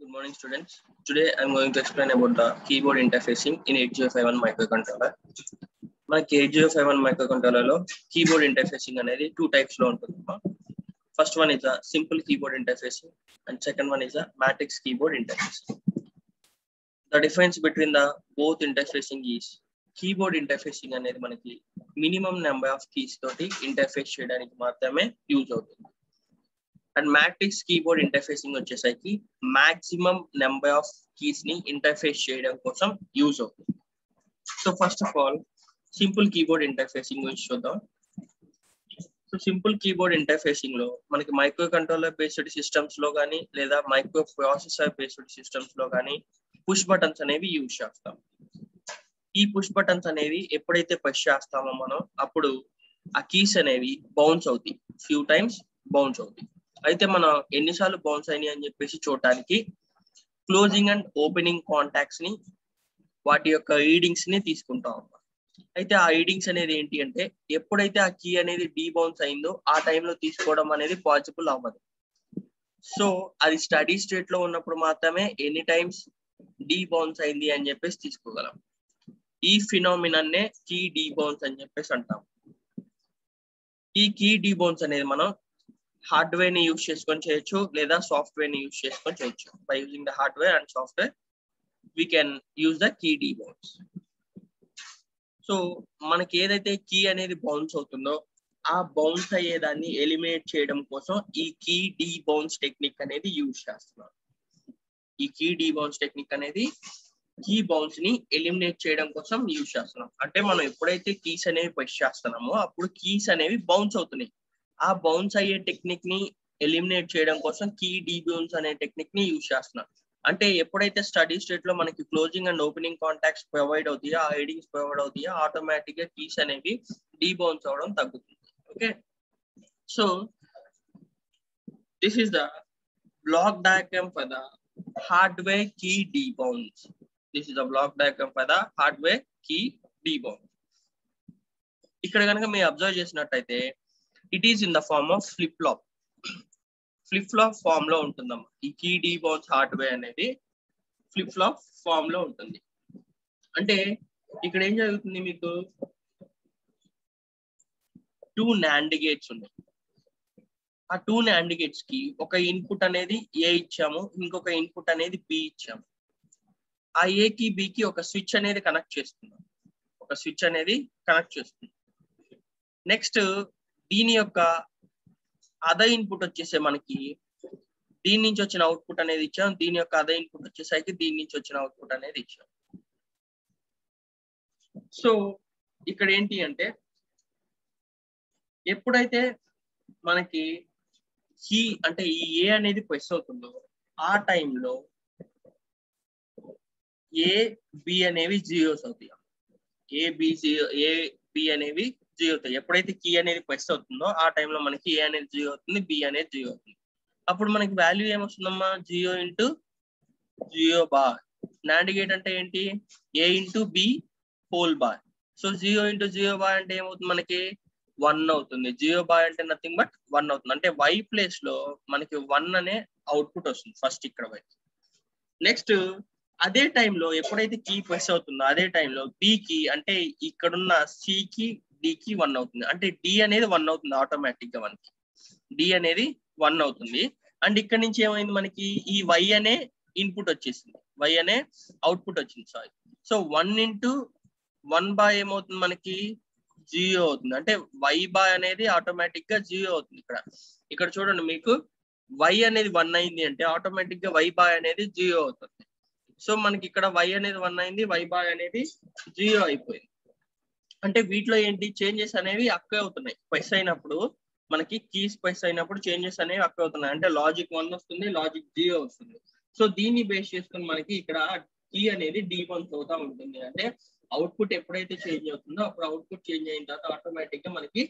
Good morning, students. Today I'm going to explain about the keyboard interfacing in 8051 microcontroller. మనకి 8051 microcontroller లో keyboard interfacing అనేది two types లో ఉంటుంది. First one is a simple keyboard interfacing and second one is a matrix keyboard interfacing. The difference between the both interfacing is keyboard interfacing అనేది మనకి minimum number of keys తోటి interface చేయడానికి మాత్రమే use అవుతుంది. And matrix keyboard interfacing వచ్చేసరికి maximum number of keys ని interface చేయడం కోసం యూజ్ అవుతుంది. So first of all simple keyboard interfacing గురించి చూద్దాం. సో సింపుల్ కీబోర్డ్ ఇంటర్ఫేసింగ్ లో మనకి మైక్రో కంట్రోలర్ బేస్డ్ సిస్టమ్స్ లో కానీ లేదా మైక్రో ప్రాసెసర్ బేస్డ్ సిస్టమ్స్ లో కానీ పుష్ బటన్స్ అనేవి యూజ్ చేస్తాం. ఈ పుష్ బటన్స్ అనేవి ఎప్పుడైతే ప్రెస్ చేస్తామో మనం అప్పుడు ఆ కీస్ అనేవి బౌన్స్ అవుతాయి, ఫ్యూ టైమ్స్ బౌన్స్ అవుతాయి. అయితే మనం ఎన్నిసార్లు బౌన్స్ అయినాయి అని చెప్పేసి చూడటానికి క్లోజింగ్ అండ్ ఓపెనింగ్ కాంటాక్ట్స్ ని వాటి యొక్క రీడింగ్స్ ని తీసుకుంటాం. అయితే ఆ రీడింగ్స్ అనేది ఏంటి అంటే ఎప్పుడైతే ఆ కీ అనేది డీబౌన్స్ అయిందో ఆ టైంలో తీసుకోవడం అనేది పాసిబుల్ అవ్వదు. సో అది స్టడీ స్టేట్ లో ఉన్నప్పుడు మాత్రమే ఎనీ టైమ్స్ డీబౌన్స్ అయింది అని చెప్పేసి తీసుకోగలం. ఈ ఫినామినన్నే కీ డీబౌన్స్ అని చెప్పేసి అంటాం. ఈ కీ డీబౌన్స్ అనేది మనం హార్డ్వేర్ ని యూజ్ చేసుకొని చేయొచ్చు లేదా సాఫ్ట్వేర్ ని యూజ్ చేసుకొని చేయొచ్చు. By using the hardware and software we can use the key debounce. So మనకి ఏదైతే కీ అనేది బౌన్స్ అవుతుందో ఆ బౌన్స్ అయ్యేదాన్ని ఎలిమినేట్ చేయడం కోసం ఈ కీ డీబౌన్స్ టెక్నిక్ అనేది యూజ్ చేస్తున్నాం. ఈ కీ డీబౌన్స్ టెక్నిక్ అనేది కీ బౌన్స్ ని ఎలిమినేట్ చేయడం కోసం యూజ్ చేస్తున్నాం. అంటే మనం ఎప్పుడైతే కీస్ అనేవి ప్రెస్ చేస్తున్నామో అప్పుడు కీస్ అనేవి బౌన్స్ అవుతున్నాయి. ఆ బౌన్స్ అయ్యే టెక్నిక్ ని ఎలిమినేట్ చేయడం కోసం కీ డీబౌన్స్ అనే టెక్నిక్ ని యూజ్ చేస్తున్నాం. అంటే ఎప్పుడైతే స్టడీ స్టేట్ లో మనకి closing and opening contacts provide అవుతాయో, ఆ హెడింగ్స్ ప్రొవైడ్ అవుతాయో ఆటోమేటిక్ గా కీస్ అనేవి డీబౌన్స్ అవడం తగ్గుతుంది. Okay, so this is the block diagram for the hardware key debounce. This is the block diagram for the hardware key debounce. ఇక్కడ కనుక మీరు అబ్జర్వ్ చేసినట్టయితే it is in the form of flip flop. Flip flop form లో ఉంటుందమ్మా. ఈ key debounce hardware అనేది flip flop form లో ఉంటుంది. అంటే ఇక్కడ ఏం జరుగుతుంది, మీకు 2 NAND గేట్స్ ఉన్నాయి. ఆ 2 NAND గేట్స్ కి ఒక ఇన్పుట్ అనేది ఏ ఇచ్చాము, ఇంకొక ఇన్పుట్ అనేది బి ఇచ్చాము. ఆ ఏ కి బి కి ఒక స్విచ్ అనేది కనెక్ట్ చేస్తున్నాం. నెక్స్ట్ దీని యొక్క అదర్ ఇన్పుట్ వచ్చేసే మనకి దీని నుంచి వచ్చిన అవుట్పుట్ అనేది ఇచ్చాం. దీని యొక్క అదర్ ఇన్పుట్ వచ్చేసరికి దీని నుంచి వచ్చిన అవుట్పుట్ అనేది ఇచ్చాం. సో ఇక్కడ ఏంటి అంటే ఎప్పుడైతే మనకి కీ అంటే ఈ ఏ అనేది ప్రెస్ అవుతుందో ఆ టైంలో ఏ బి అనేవి జీరోస్ అవుతాయి. ఏ బి అనేవి జీరో అవుతాయి. ఎప్పుడైతే కీ అనేది ప్రెస్ అవుతుందో ఆ టైంలో మనకి ఏ అనేది జీరో అవుతుంది, బి అనేది జీరో అవుతుంది. అప్పుడు మనకి వాల్యూ ఏమొస్తుందమ్మా, 0 × 0 బార్. నాండ్ గేట్ అంటే ఏంటి, A × B whole bar. So 0 × 0 bar అంటే ఏమవుతుంది, మనకి 1 అవుతుంది. 0 బార్ అంటే నథింగ్ బట్ 1 అవుతుంది. అంటే వై ప్లేస్ లో మనకి 1 అనే అవుట్పుట్ వస్తుంది ఫస్ట్ ఇక్కడ వై. నెక్స్ట్ అదే టైంలో ఎప్పుడైతే కీ ప్రెస్ అవుతుందో అదే టైంలో బి కి అంటే ఇక్కడున్న సి కి డి కి 1 అవుతుంది. అంటే డి అనేది 1 అవుతుంది ఆటోమేటిక్ గా. మనకి డి అనేది 1 అవుతుంది. అండ్ ఇక్కడ నుంచి ఏమైంది, మనకి ఈ వై అనే ఇన్పుట్ వచ్చేసింది, వై అనే అవుట్పుట్ వచ్చింది. సారీ. సో 1 × 1 బార్ ఏమవుతుంది, మనకి 0 అవుతుంది. అంటే వై బార్ అనేది ఆటోమేటిక్ గా 0 అవుతుంది. ఇక్కడ చూడండి, మీకు వై అనేది 1 అయింది అంటే ఆటోమేటిక్ గా వై బార్ అనేది 0 అవుతుంది. సో మనకి ఇక్కడ వై అనేది 1 అయింది, వై బార్ అనేది 0 అయిపోయింది. అంటే వీటిలో ఏంటి చేంజెస్ అనేవి అక్కడే అవుతున్నాయి. ప్రెస్ అయినప్పుడు మనకి కీస్ ప్రెస్ అయినప్పుడు చేంజెస్ అనేవి అక్కడే అవుతున్నాయి. అంటే లాజిక్ 1 వస్తుంది, లాజిక్ 0 వస్తుంది. సో దీన్ని బేస్ చేసుకుని మనకి ఇక్కడ కీ అనేది డీబౌన్స్ అవుతా ఉంటుంది. అంటే అవుట్పుట్ ఎప్పుడైతే చేంజ్ అవుతుందో అప్పుడు అవుట్పుట్ చేంజ్ అయిన తర్వాత ఆటోమేటిక్ గా మనకి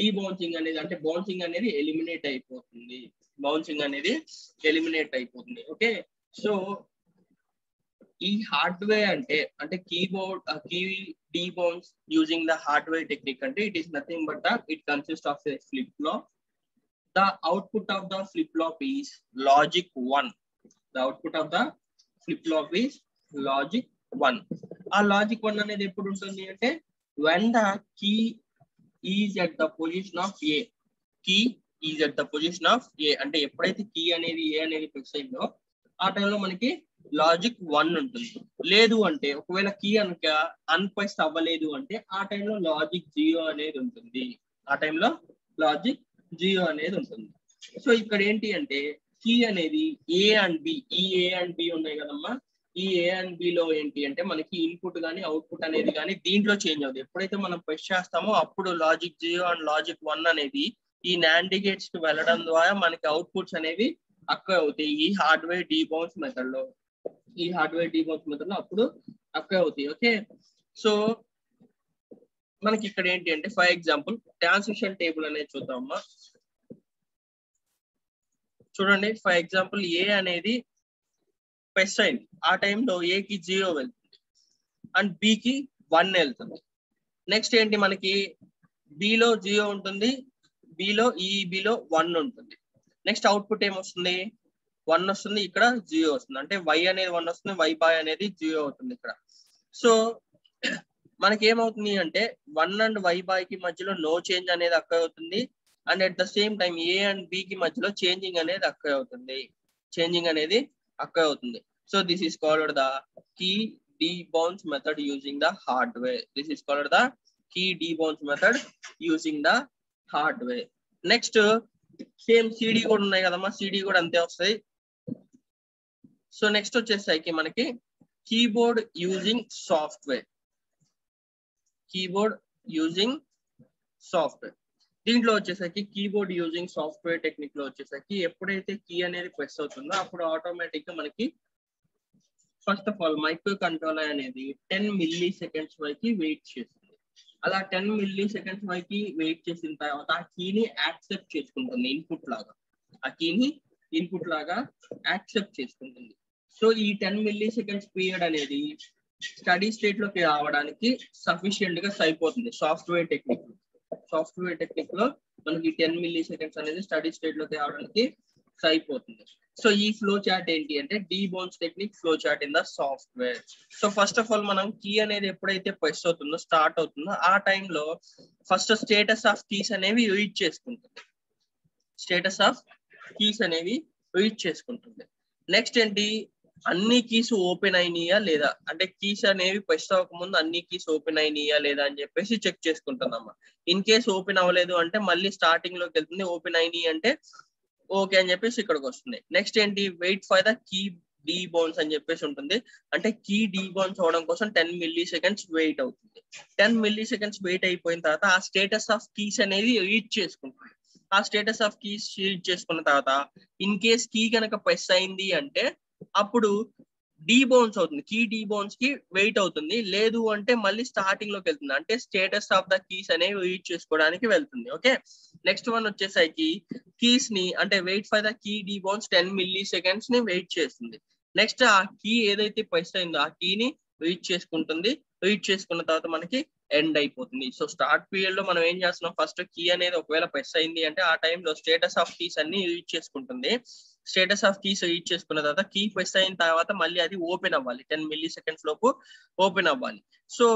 డీబౌన్సింగ్ అనేది అంటే బౌన్సింగ్ అనేది ఎలిమినేట్ అయిపోతుంది. ఓకే, సో ఈ హార్డ్వేర్ అంటే keyboard key debounce using the hardware technique అంటే it is nothing but it consist of a flip flop. The output of the flip flop is logic 1. The output of the flip flop is logic 1. ఆ logic 1 అనేది ఎప్పుడు ఉంటుంది అంటే when the key is at the position of A. Key is at the position of A అంటే ఎప్పుడైతే key అనేది ఏ అనేది press అయిందో ఆ టైంలో మనకి లాజిక్ 1 ఉంటుంది. లేదు అంటే ఒకవేళ కీ కనుక అన్ప్రెస్ అవ్వలేదు అంటే ఆ టైంలో లాజిక్ 0 అనేది ఉంటుంది. ఆ టైంలో లాజిక్ 0 అనేది ఉంటుంది. సో ఇక్కడ ఏంటి అంటే కీ అనేది ఏ అండ్ బి, ఈ ఏ అండ్ బి ఉన్నాయి కదమ్మా, ఈ ఏ అండ్ బి లో ఏంటి అంటే మనకి ఇన్పుట్ కానీ అవుట్పుట్ అనేది కానీ దీంట్లో చేంజ్ అవుతుంది. ఎప్పుడైతే మనం ప్రెస్ చేస్తామో అప్పుడు లాజిక్ 0 అండ్ లాజిక్ 1 అనేది ఈ నాండ్ గేట్స్ కి వెళ్ళడం ద్వారా మనకి అవుట్పుట్స్ అనేవి అక్కడ అవుతాయి ఈ హార్డ్వేర్ డీబౌన్స్ మెథడ్ లో. ఈ హార్డ్వేర్ డీబౌన్స్ మెథడ్ లో అప్పుడు అక్కడ అవుతాయి. ఓకే, సో మనకి ఇక్కడ ఏంటి అంటే ఫర్ ఎగ్జాంపుల్ ట్రాన్సిషన్ టేబుల్ అనేది చూద్దామమ్మా. చూడండి, ఫర్ ఎగ్జాంపుల్ ఏ అనేది ప్రెస్ అయింది, ఆ టైంలో ఏకి 0 వెళ్తుంది అండ్ బికి 1 వెళ్తుంది. నెక్స్ట్ ఏంటి మనకి బిలో 0 ఉంటుంది, బిలో ఈ బిలో 1 ఉంటుంది. నెక్స్ట్ అవుట్పుట్ ఏమొస్తుంది 1 వస్తుంది, ఇక్కడ 0 వస్తుంది. అంటే y అనేది 1 వస్తుంది, y బాయ్ అనేది 0 అవుతుంది ఇక్కడ. సో మనకి ఏమవుతుంది అంటే 1 అండ్ y బాయ్ కి మధ్యలో నో చేంజ్ అనేది అక్కడ అవుతుంది and at the same time A and B కి మధ్యలో చేంజింగ్ అనేది అక్కడ అవుతుంది. చేంజింగ్ అనేది అక్కడ అవుతుంది. So this is called the key debounce method using the hardware. This is called the key debounce method using the hardware. Next same సిడి కూడా ఉన్నాయి కదమ్మా, సిడి కూడా అంతే వస్తాయి. సో నెక్స్ట్ వచ్చేసరికి మనకి keyboard using software. Keyboard using software దీంట్లో వచ్చేసరికి కీబోర్డ్ యూజింగ్ సాఫ్ట్వేర్ టెక్నిక్ లో వచ్చేసరికి ఎప్పుడైతే కీ అనేది ప్రెస్ అవుతుందో అప్పుడు ఆటోమేటిక్ గా మనకి first of all micro controller అనేది 10 మిల్లీ సెకండ్స్ వరకు వెయిట్ చేస్తుంది. అలా 10 మిల్లీ సెకండ్స్ వరకు వెయిట్ చేసిన తర్వాత ఆ కీని యాక్సెప్ట్ చేసుకుంటుంది ఇన్పుట్ లాగా. ఆ కీని ఇన్పుట్ లాగా యాక్సెప్ట్ చేసుకుంటుంది. సో ఈ 10 మిల్లీ సెకండ్స్ పీరియడ్ అనేది స్టడీ స్టేట్ లోకి రావడానికి సఫిషియెంట్ గా సరిపోతుంది. సాఫ్ట్వేర్ టెక్నిక్ లో మనకి 10 మిల్లీ సెకండ్స్ అనేది స్టడీ స్టేట్ లోకి రావడానికి సరిపోతుంది. సో ఈ ఫ్లో చార్ట్ ఏంటి అంటే debounce technique flow chart in the software. So first of all మనం కీ అనేది ఎప్పుడైతే ప్రెస్ అవుతుందో స్టార్ట్ అవుతుందో ఆ టైంలో ఫస్ట్ స్టేటస్ ఆఫ్ కీస్ అనేవి రీడ్ చేసుకుంటుంది. స్టేటస్ ఆఫ్ కీస్ అనేవి రీడ్ చేసుకుంటుంది. నెక్స్ట్ ఏంటి అన్ని కీస్ ఓపెన్ అయినాయా లేదా అంటే కీస్ అనేవి ప్రెస్ అవ్వకముందు అన్ని కీస్ ఓపెన్ అయినాయా లేదా అని చెప్పేసి చెక్ చేసుకుంటుందమ్మా. ఇన్ కేస్ ఓపెన్ అవ్వలేదు అంటే మళ్ళీ స్టార్టింగ్ లోకి వెళ్తుంది, ఓపెన్ అయినాయి అంటే ఓకే అని చెప్పేసి ఇక్కడికి వస్తుంది. నెక్స్ట్ ఏంటి వెయిట్ ఫర్ ద కీ డీబౌన్స్ అని చెప్పేసి ఉంటుంది. అంటే కీ డీబౌన్స్ అవడం కోసం 10 మిల్లీ సెకండ్స్ వెయిట్ అవుతుంది. 10 మిల్లీ సెకండ్స్ వెయిట్ అయిపోయిన తర్వాత ఆ స్టేటస్ ఆఫ్ కీస్ అనేది రీడ్ చేసుకుంటుంది. ఆ స్టేటస్ ఆఫ్ కీస్ రీడ్ చేసుకున్న తర్వాత ఇన్ కేస్ కీ కనుక ప్రెస్ అయింది అంటే అప్పుడు డీబౌన్స్ అవుతుంది, కీ డీబౌన్స్ కి వెయిట్ అవుతుంది. లేదు అంటే మళ్ళీ స్టార్టింగ్ లోకి వెళ్తుంది, అంటే స్టేటస్ ఆఫ్ ద కీస్ అనేవి రీడ్ చేసుకోవడానికి వెళ్తుంది. ఓకే, నెక్స్ట్ వన్ వచ్చేసరికి కీస్ ని అంటే wait for the key debounce 10 milli seconds ని వెయిట్ చేస్తుంది. నెక్స్ట్ ఆ కీ ఏదైతే ప్రెస్ అయిందో ఆ కీని రీడ్ చేసుకుంటుంది. రీడ్ చేసుకున్న తర్వాత మనకి ఎండ్ అయిపోతుంది. సో స్టార్ట్ పీరియడ్ లో మనం ఏం చేస్తున్నాం, ఫస్ట్ కీ అనేది ఒకవేళ ప్రెస్ అయింది అంటే ఆ టైంలో స్టేటస్ ఆఫ్ కీస్ అన్ని రీడ్ చేసుకుంటుంది. స్టేటస్ ఆఫ్ కీస్ రీడ్ చేసుకున్న తర్వాత కీ ప్రెస్ అయిన తర్వాత మళ్ళీ అది ఓపెన్ అవ్వాలి, 10 మిల్లీ సెకండ్స్ లోపు ఓపెన్ అవ్వాలి. సో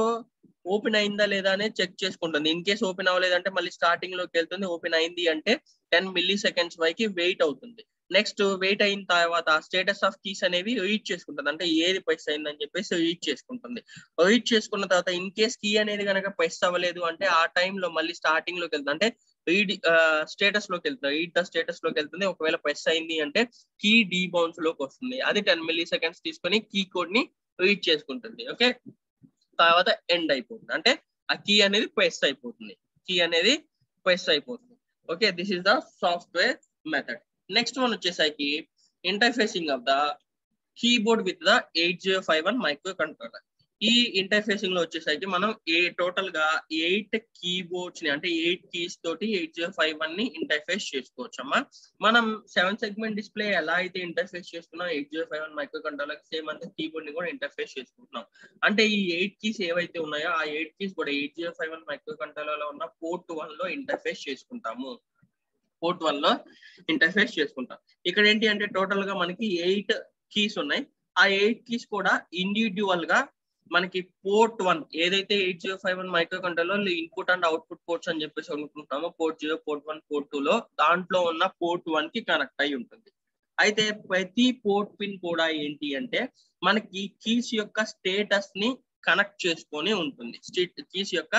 ఓపెన్ అయిందా లేదా అనేది చెక్ చేసుకుంటుంది. ఇన్ కేస్ ఓపెన్ అవ్వలేదంటే మళ్ళీ స్టార్టింగ్ లోకి వెళ్తుంది. ఓపెన్ అయింది అంటే 10 మిల్లీ సెకండ్స్ వరకు వెయిట్ అవుతుంది. నెక్స్ట్ వెయిట్ అయిన తర్వాత స్టేటస్ ఆఫ్ కీస్ అనేవి రీడ్ చేసుకుంటుంది, అంటే ఏది ప్రెస్ అయిందని చెప్పేసి రీడ్ చేసుకుంటుంది. రీడ్ చేసుకున్న తర్వాత ఇన్ కేస్ కీ అనేది కనుక ప్రెస్ అవ్వలేదు అంటే ఆ టైంలో మళ్ళీ స్టార్టింగ్ లోకి వెళ్తుంది, అంటే రీడ్ స్టేటస్ లోకి వెళ్తుంది, రీడ్ ద స్టేటస్ లోకి వెళ్తుంది. ఒకవేళ ప్రెస్ అయింది అంటే కీ డీబౌన్స్ లోకి వస్తుంది. అది 10 మిల్లీ సెకండ్స్ తీసుకొని కీ కోడ్ ని రీడ్ చేసుకుంటుంది. ఓకే, తర్వాత ఎండ్ అయిపోతుంది, అంటే ఆ కీ అనేది ప్రెస్ అయిపోతుంది. Okay, this is the software method. Next one వచ్చేసరికి interfacing of the keyboard with the 8051 micro controller. ఈ ఇంటర్ఫేసింగ్ లో వచ్చేసరికి మనం టోటల్ గా 8 కీబోర్డ్స్ ని అంటే 8 కీస్ తోటి 8051 ని ఇంటర్ఫేస్ చేసుకోవచ్చు అమ్మా. మనం 7 సెగ్మెంట్ డిస్ప్లే ఎలా అయితే ఇంటర్ఫేస్ చేసుకున్నాం 8051 మైక్రో కంట్రోలర్ సేమ్ అంతా కీబోర్డ్ ని కూడా ఇంటర్ఫేస్ చేసుకుంటున్నాం. అంటే ఈ 8 కీస్ ఏవైతే ఉన్నాయో ఆ 8 కీస్ కూడా 8051 మైక్రో కంట్రోలర్ లో ఉన్న పోర్ట్ 1 లో ఇంటర్ఫేస్ చేసుకుంటాము. ఇక్కడ ఏంటి అంటే టోటల్ గా మనకి 8 కీస్ ఉన్నాయి. ఆ 8 కీస్ కూడా ఇండివిడ్యువల్ గా మనకి పోర్ట్ 1 ఏదైతే 8051 micro controller input and output ports అని చెప్పేసి అనుకుంటున్నామో పోర్ట్ 0, పోర్ట్ 1, పోర్ట్ 2 లో దాంట్లో ఉన్న పోర్ట్ 1 కి కనెక్ట్ అయి ఉంటుంది. అయితే ప్రతి పోర్ట్ పిన్ కూడా ఏంటి అంటే మనకి కీస్ యొక్క స్టేటస్ ని కనెక్ట్ చేసుకొని ఉంటుంది. కీస్ యొక్క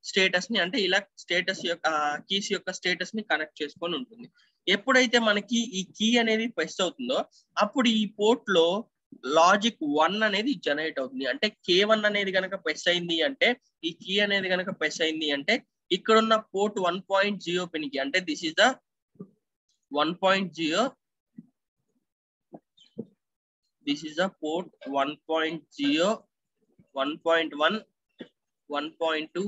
స్టేటస్ ని అంటే ఇలా స్టేటస్ యొక్క కీస్ యొక్క స్టేటస్ ని కనెక్ట్ చేసుకొని ఉంటుంది. ఎప్పుడైతే మనకి ఈ కీ అనేది ప్రెస్ అవుతుందో అప్పుడు ఈ పోర్ట్ లో లాజిక్ 1 అనేది జనరేట్ అవుతుంది. అంటే K1 అనేది కనుక ప్రెస్ అయింది అంటే ఈ కీ అనేది కనుక ప్రెస్ అయింది అంటే ఇక్కడ ఉన్న పోర్ట్ 1.0 పిన్ కి అంటే this is the 1.0, this is the port 1.0, 1.1, 1.2,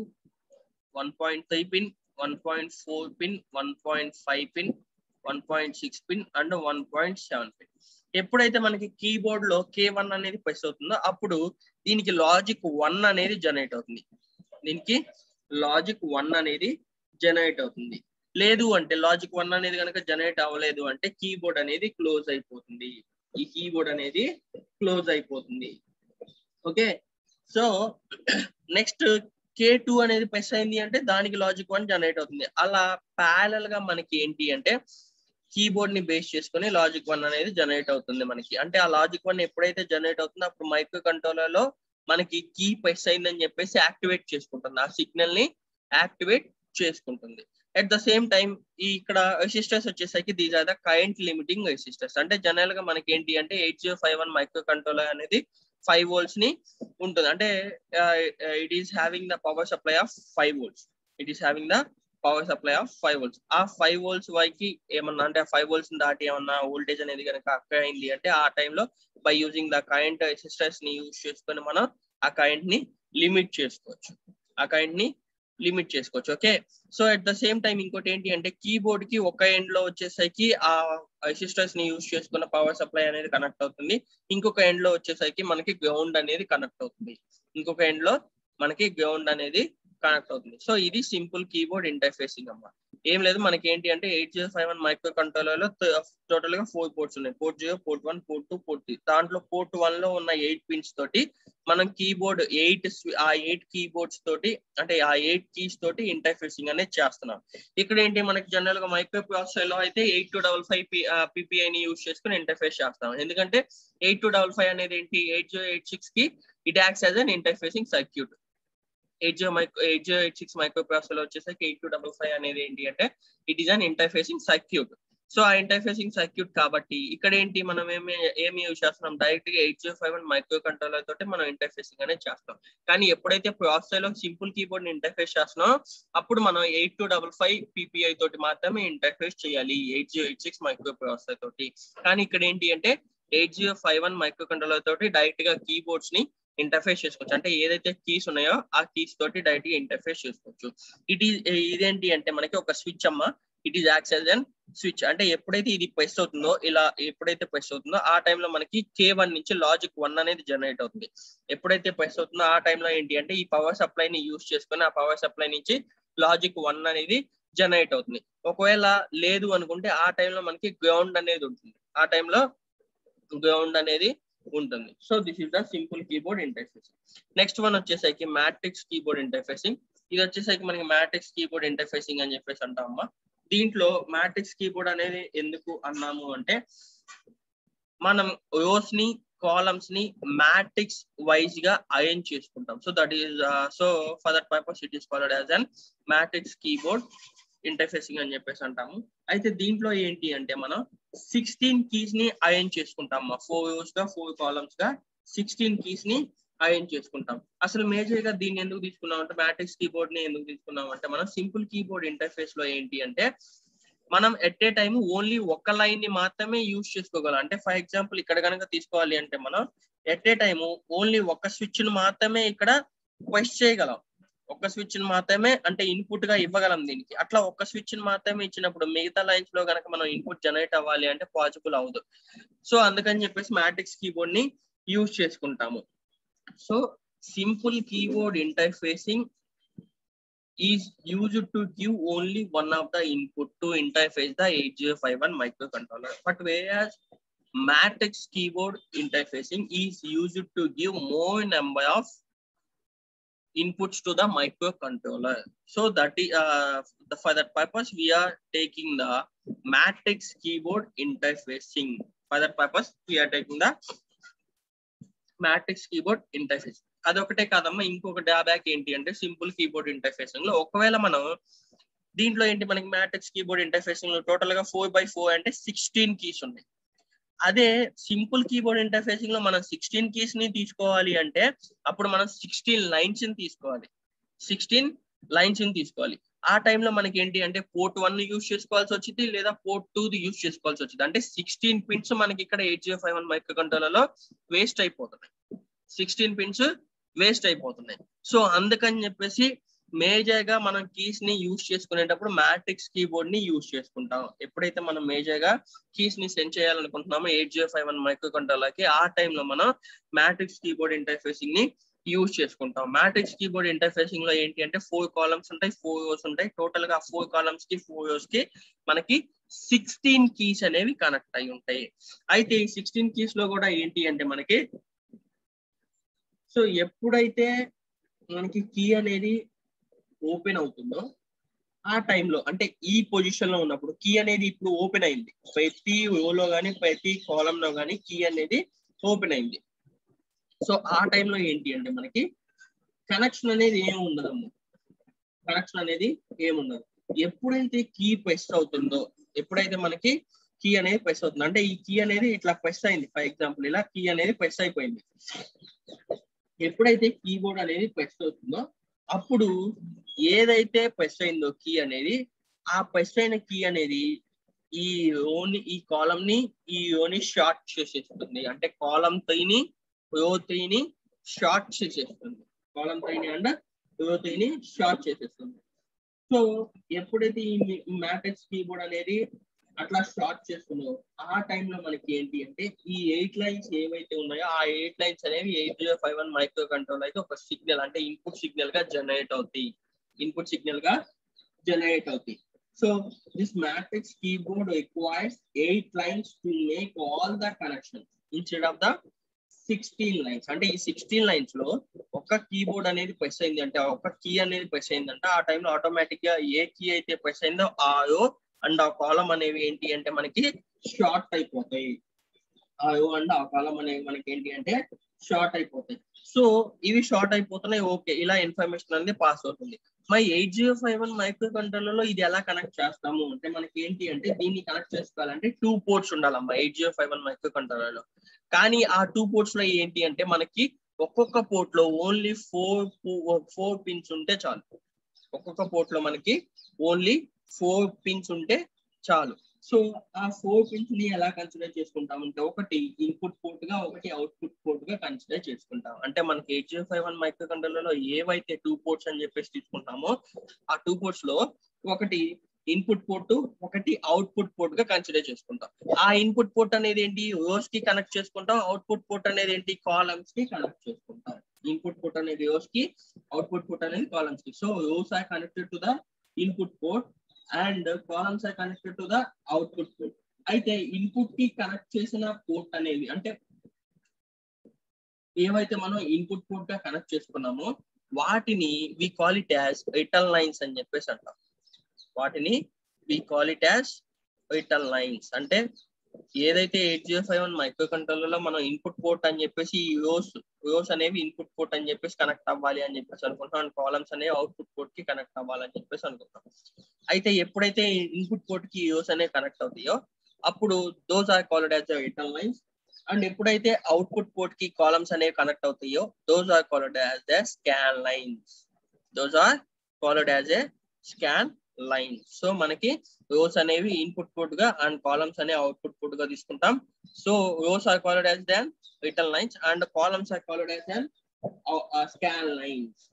1.3 pin, 1.4 pin, 1.5 pin, 1.6 pin and 1.7 pin. ఎప్పుడైతే మనకి కీబోర్డ్ లో K1 అనేది ప్రెస్ అవుతుందో అప్పుడు దీనికి లాజిక్ 1 అనేది జనరేట్ అవుతుంది. దీనికి లాజిక్ 1 అనేది జనరేట్ అవుతుంది. లేదు అంటే లాజిక్ 1 అనేది కనుక జనరేట్ అవ్వలేదు అంటే కీబోర్డ్ అనేది క్లోజ్ అయిపోతుంది. ఈ కీబోర్డ్ అనేది క్లోజ్ అయిపోతుంది. ఓకే, సో నెక్స్ట్ K2 అనేది ప్రెస్ అయింది అంటే దానికి లాజిక్ 1 జనరేట్ అవుతుంది. అలా ప్యారలల్ గా మనకి ఏంటి అంటే కీబోర్డ్ ని బేస్ చేసుకొని లాజిక్ 1 అనేది జనరేట్ అవుతుంది మనకి. అంటే ఆ లాజిక్ 1 ఎప్పుడైతే జనరేట్ అవుతుందో అప్పుడు మైక్రో కంట్రోలర్ లో మనకి కీ ప్రెస్ అయిందని చెప్పేసి యాక్టివేట్ చేసుకుంటుంది, ఆ సిగ్నల్ ని యాక్టివేట్ చేసుకుంటుంది. అట్ ద సేమ్ టైం ఈ ఇక్కడ రెసిస్టర్స్ వచ్చేసరికి these are the current limiting resistors. అంటే జనరల్ గా మనకి ఏంటి అంటే 8051 మైక్రో కంట్రోలర్ అనేది 5 volts ని ఉంటుంది. అంటే it is having the power supply of 5 volts. It is having the power supply of 5 volts. ఆ 5 volts వరకు ఏమన్నా అంటే ఆ 5 volts దాటి ఏమన్నా వోల్టేజ్ అనేది కనుక అక్కడ అయింది అంటే ఆ టైంలో by using the current resistors ని యూజ్ చేసుకొని మనం ఆ కరెంట్ ని లిమిట్ చేసుకోవచ్చు. Okay, so at the same time ఇంకోటి ఏంటి అంటే కీబోర్డ్ కి ఒక ఎండ్ లో వచ్చేసరికి ఆ రెసిస్టర్స్ ని యూజ్ చేసుకున్న పవర్ సప్లై అనేది కనెక్ట్ అవుతుంది. ఇంకొక ఎండ్ లో వచ్చేసరికి మనకి గ్రౌండ్ అనేది కనెక్ట్ అవుతుంది. సో ఇది సింపుల్ కీబోర్డ్ ఇంటర్ఫేసింగ్ అమ్మా. ఏం లేదు, మనకి ఏంటి అంటే 8051 మైక్రో కంట్రోలర్ లో టోటల్ గా 4 పోర్ట్స్ ఉన్నాయి. Port 0, port 1, port 2, port 3. దాంట్లో పోర్ట్ 1 లో ఉన్న 8 పిన్స్ తోటి మనం కీబోర్డ్ 8 కీబోర్డ్స్ తోటి అంటే ఆ 8 కీస్ తోటి ఇంటర్ఫేసింగ్ అనేది చేస్తున్నాం. ఇక్కడ ఏంటి మనకి జనరల్ గా మైక్రో ప్రాసెసర్ లో అయితే 8255 PPI ని యూజ్ చేసుకుని ఇంటర్ఫేస్ చేస్తాం. ఎందుకంటే 8255 అనేది ఏంటి 8086 కి it acts as an interfacing circuit. 8086 micro processor వచ్చేసరికి 8255 అనేది ఏంటి అంటే it is an interfacing circuit. So ఆ ఇంటర్ఫేసింగ్ సర్క్యూట్ కాబట్టి ఇక్కడ ఏంటి మనం ఏమి యూజ్ చేస్తున్నాం, డైరెక్ట్ గా 8051 మైక్రో కంట్రోలర్ తోటి మనం ఇంటర్ఫేసింగ్ అనేది చేస్తాం. కానీ ఎప్పుడైతే ప్రాసెసర్ లో సింపుల్ కీబోర్డ్ ని ఇంటర్ఫేస్ చేస్తున్నాం అప్పుడు మనం 8255 PPI తోటి మాత్రమే ఇంటర్ఫేస్ చేయాలి 8086 మైక్రో ప్రాసెసర్ తోటి. కానీ ఇక్కడ ఏంటి అంటే 8051 మైక్రో కంట్రోలర్ తోటి డైరెక్ట్ గా కీబోర్డ్స్ ని ఇంటర్ఫేస్ చేసుకోవచ్చు. అంటే ఏదైతే కీస్ ఉన్నాయో ఆ కీస్ తోటి డైరెక్ట్ గా ఇంటర్ఫేస్ చేసుకోవచ్చు. ఇదేంటి అంటే మనకి ఒక స్విచ్ అమ్మ. It is acts as an switch. అంటే ఎప్పుడైతే ఇది ప్రెస్ అవుతుందో ఆ టైంలో మనకి K1 నుంచి లాజిక్ 1 అనేది జనరేట్ అవుతుంది. ఎప్పుడైతే ప్రెస్ అవుతుందో ఆ టైంలో ఏంటి అంటే ఈ పవర్ సప్లై ని యూజ్ చేసుకుని ఆ పవర్ సప్లై నుంచి లాజిక్ 1 అనేది జనరేట్ అవుతుంది. ఒకవేళ లేదు అనుకుంటే ఆ టైంలో మనకి గ్రౌండ్ అనేది ఉంటుంది. So this is the simple keyboard interfacing. Next one వచ్చేసరికి మ్యాట్రిక్స్ కీబోర్డ్ ఇంటర్ఫేసింగ్. ఇది వచ్చేసరికి మనకి మ్యాట్రిక్స్ కీబోర్డ్ ఇంటర్ఫేసింగ్ అని చెప్పేసి అంటామమ్మా. దీంట్లో మ్యాట్రిక్స్ కీబోర్డ్ అనేది ఎందుకు అన్నాము అంటే మనం రోస్ ని కాలమ్స్ ని మ్యాట్రిక్స్ వైజ్ గా అరేంజ్ చేసుకుంటాం. So that is for that purpose it is called as an matrix keyboard interfacing అని చెప్పేసి అంటాము. అయితే దీంట్లో ఏంటి అంటే మనం 16 కీస్ ని అరేంజ్ చేసుకుంటాం. 4 రోస్ గా 4 కాలమ్స్ గా 16 కీస్ ని అరేంజ్ చేసుకుంటాం. అసలు మేజర్ గా దీన్ని ఎందుకు తీసుకున్నాం అంటే మ్యాట్రిక్స్ కీబోర్డ్ ని ఎందుకు తీసుకున్నాం అంటే మనం సింపుల్ కీబోర్డ్ ఇంటర్ఫేస్ లో ఏంటి అంటే మనం ఎట్ ఏ టైం ఓన్లీ ఒక లైన్ ని మాత్రమే యూజ్ చేసుకోగలం. అంటే ఫర్ ఎగ్జాంపుల్ ఇక్కడ కనుక తీసుకోవాలి అంటే మనం ఎట్ ఏ టైం ఓన్లీ ఒక స్విచ్ ని మాత్రమే ఇక్కడ ప్రెస్ చేయగలం. ఒక స్విచ్ ని మాత్రమే అంటే ఇన్పుట్ గా ఇవ్వగలం దీనికి. అట్లా ఒక స్విచ్ ని మాత్రమే ఇచ్చినప్పుడు మిగతా లైన్స్ లో కనుక మనం ఇన్పుట్ జనరేట్ అవ్వాలి అంటే పాసిబుల్ అవ్వదు. సో అందుకని చెప్పేసి మ్యాట్రిక్స్ కీబోర్డ్ ని యూజ్ చేసుకుంటాము. So simple keyboard interfacing is used to give only one of the input to interface the 8051 microcontroller. But whereas matrix keyboard interfacing is used to give more number of inputs to the microcontroller. So that is for that purpose we are taking the matrix keyboard interfacing. For that purpose we are taking the matrix keyboard interface. అదొకటే కాదమ్మా, ఇంకొక drawback ఏంటి అంటే simple keyboard interfacing లో ఒకవేళ మనం దీంట్లో ఏంటి మనకి మ్యాట్రిక్స్ కీబోర్డ్ ఇంటర్ఫేసింగ్ లో టోటల్ గా 4x4 అంటే 16 కీస్ ఉన్నాయి. అదే సింపుల్ కీబోర్డ్ ఇంటర్ఫేసింగ్ లో మనం 16 కీస్ ని తీసుకోవాలి అంటే అప్పుడు మనం 16 లైన్స్ ని తీసుకోవాలి. 16 లైన్స్ ని తీసుకోవాలి. ఆ టైంలో మనకి ఏంటి అంటే పోర్ట్ 1 యూజ్ చేసుకోవాల్సి వచ్చింది, లేదా పోర్ట్ 2 యూజ్ చేసుకోవాల్సి వచ్చింది. అంటే 16 పిన్స్ మనకి ఇక్కడ 8051 మైక్రో కంట్రోలర్ వేస్ట్ అయిపోతున్నాయి. 16 పిన్స్ వేస్ట్ అయిపోతున్నాయి. సో అందుకని చెప్పేసి మేజర్ గా మనం కీస్ ని యూజ్ చేసుకునేటప్పుడు మ్యాట్రిక్స్ కీబోర్డ్ ని యూజ్ చేసుకుంటాం. ఎప్పుడైతే మనం మేజర్ గా కీస్ ని సెండ్ చేయాలనుకుంటున్నామో 8051 మైక్రో కంట్రోలర్ కి, ఆ టైంలో మనం మ్యాట్రిక్స్ కీబోర్డ్ ఇంటర్ఫేసింగ్ ని యూజ్ చేసుకుంటాం. మ్యాట్రిక్స్ కీబోర్డ్ ఇంటర్ఫేసింగ్ లో ఏంటి అంటే 4 కాలమ్స్ ఉంటాయి, 4 రోస్ ఉంటాయి. టోటల్ గా 4 కాలమ్స్ కి 4 రోస్ కి మనకి 16 కీస్ అనేవి కనెక్ట్ అయి ఉంటాయి. అయితే ఈ 16 కీస్ లో కూడా ఏంటి అంటే మనకి సో ఎప్పుడైతే మనకి కీ అనేది ఓపెన్ అవుతుందో ఆ టైంలో అంటే ఈ పొజిషన్ లో ఉన్నప్పుడు కీ అనేది ఇప్పుడు ఓపెన్ అయింది. ప్రతి రోలో కానీ ప్రతి కాలం లో కానీ కీ అనేది ఓపెన్ అయింది. సో ఆ టైంలో ఏంటి అంటే మనకి కనెక్షన్ అనేది ఏమి ఉండదమ్మా, కనెక్షన్ అనేది ఏముండదు. ఎప్పుడైతే కీ ప్రెస్ అవుతుందో, ఎప్పుడైతే మనకి కీ అనేది ప్రెస్ అవుతుంది అంటే ఈ కీ అనేది ఇట్లా ప్రెస్ అయింది, ఫర్ ఎగ్జాంపుల్ ఇలా కీ అనేది ప్రెస్ అయిపోయింది. ఎప్పుడైతే కీబోర్డ్ అనేది ప్రెస్ అవుతుందో అప్పుడు ఏదైతే ప్రెస్ అయిందో కీ అనేది, ఆ ప్రెస్ అయిన కీ అనేది ఈ రోని ఈ కాలం ని ఈ రోని షార్ట్ చేసేస్తుంది. అంటే కాలం 3ని రో 3ని షార్ట్ చేసేస్తుంది. కాలం 3ని అండ్ రో 3ని షార్ట్ చేసేస్తుంది. సో ఎప్పుడైతే ఈ మ్యాట్రిక్స్ కీబోర్డ్ అనేది అట్లా షార్ట్ చేస్తుందో ఆ టైంలో మనకి ఏంటి అంటే ఈ 8 లైన్స్ ఏవైతే ఉన్నాయో ఆ 8 లైన్స్ అనేవి 8051 మైక్రో కంట్రోలర్ అయితే ఒక సిగ్నల్ అంటే ఇన్పుట్ సిగ్నల్ గా జనరేట్ అవుతాయి. ఇన్పుట్ సిగ్నల్ గా జనరేట్ అవుతాయి. So this matrix keyboard requires 8 lines to make all the connections instead of the 16 lines. అంటే ఈ 16 లైన్స్ లో ఒక కీబోర్డ్ అనేది ప్రెస్ అయింది అంటే ఒక కీ అనేది ప్రెస్ అయిందంటే ఆ టైంలో ఆటోమేటిక్ గా ఏ కీ అయితే ప్రెస్ అయిందో ఆ రో అండ్ ఆ కాలం అనేవి ఏంటి అంటే మనకి షార్ట్ అయిపోతాయి. ఆ రో అండ్ ఆ కాలం అనేవి మనకి ఏంటి అంటే షార్ట్ అయిపోతాయి. సో ఇవి షార్ట్ అయిపోతున్నాయి, ఓకే, ఇలా ఇన్ఫర్మేషన్ అనేది పాస్ అవుతుంది. మరి 8051 మైక్రో కంట్రోలర్ లో ఇది ఎలా కనెక్ట్ చేస్తాము అంటే మనకి ఏంటి అంటే దీన్ని కనెక్ట్ చేసుకోవాలంటే 2 పోర్ట్స్ ఉండాలమ్మా 8051 మైక్రో కంట్రోలర్ లో. కానీ ఆ 2 పోర్ట్స్ లో ఏంటి అంటే మనకి ఒక్కొక్క పోర్ట్ లో ఓన్లీ 4 పిన్స్ ఉంటే చాలు. ఒక్కొక్క పోర్ట్ లో మనకి ఓన్లీ 4 పిన్స్ ఉంటే చాలు. సో ఆ 4 పిన్స్ ని ఎలా కన్సిడర్ చేసుకుంటాం అంటే ఒకటి ఇన్పుట్ పోర్ట్ గా, ఒకటి అవుట్పుట్ పోర్ట్ గా కన్సిడర్ చేసుకుంటాం. అంటే మనకి 8051 మైక్రో కంట్రోలర్ లో ఏవైతే 2 పోర్ట్స్ అని చెప్పేసి తీసుకుంటామో ఆ 2 పోర్ట్స్ లో ఒకటి ఇన్పుట్ పోర్ట్, ఒకటి అవుట్పుట్ పోర్ట్ గా కన్సిడర్ చేసుకుంటాం. ఆ ఇన్పుట్ పోర్ట్ అనేది ఏంటి రోస్ కి కనెక్ట్ చేసుకుంటాం, అవుట్పుట్ పోర్ట్ అనేది ఏంటి కాలమ్స్ కి కనెక్ట్ చేసుకుంటాం. ఇన్పుట్ పోర్ట్ అనేది రోస్ కి, అవుట్పుట్ పోర్ట్ అనేది కాలమ్స్ కి. So rows are connected to the input port and columns are connected to the output port. అయితే ఇన్పుట్ కి కనెక్ట్ చేసిన పోర్ట్ అనేది అంటే ఏవైతే మనం ఇన్పుట్ పోర్ట్ గా కనెక్ట్ చేసుకున్నామో వాటిని we call it as return lines అని చెప్పేసి అంటాం. వాటిని we call it as return lines. అంటే ఏదైతే 8051 మైక్రో కంట్రోలర్ లో మనం ఇన్పుట్ పోర్ట్ అని చెప్పేసి ఈ రోస్ అనేవి ఇన్పుట్ పోర్ట్ అని చెప్పేసి కనెక్ట్ అవ్వాలి అని చెప్పేసి అనుకుంటాం, అండ్ కాలమ్స్ అనేవి అవుట్పుట్ పోర్ట్ కి కనెక్ట్ అవ్వాలని చెప్పేసి అనుకుంటాం. అయితే ఎప్పుడైతే ఇన్పుట్ పోర్ట్ కి రోస్ అనేవి కనెక్ట్ అవుతాయో అప్పుడు those are called as return lines. And ఎప్పుడైతే అవుట్పుట్ పోర్ట్ కి కాలమ్స్ అనేవి కనెక్ట్ అవుతాయో those are called as the scan lines. Those are called as a scan line. So మనకి రోస్ అనేవి ఇన్పుట్ పోర్ట్ గా అండ్ కాలమ్స్ అనేవి output port గా తీసుకుంటాం. So rows are called as then return lines and columns are called as then scan lines.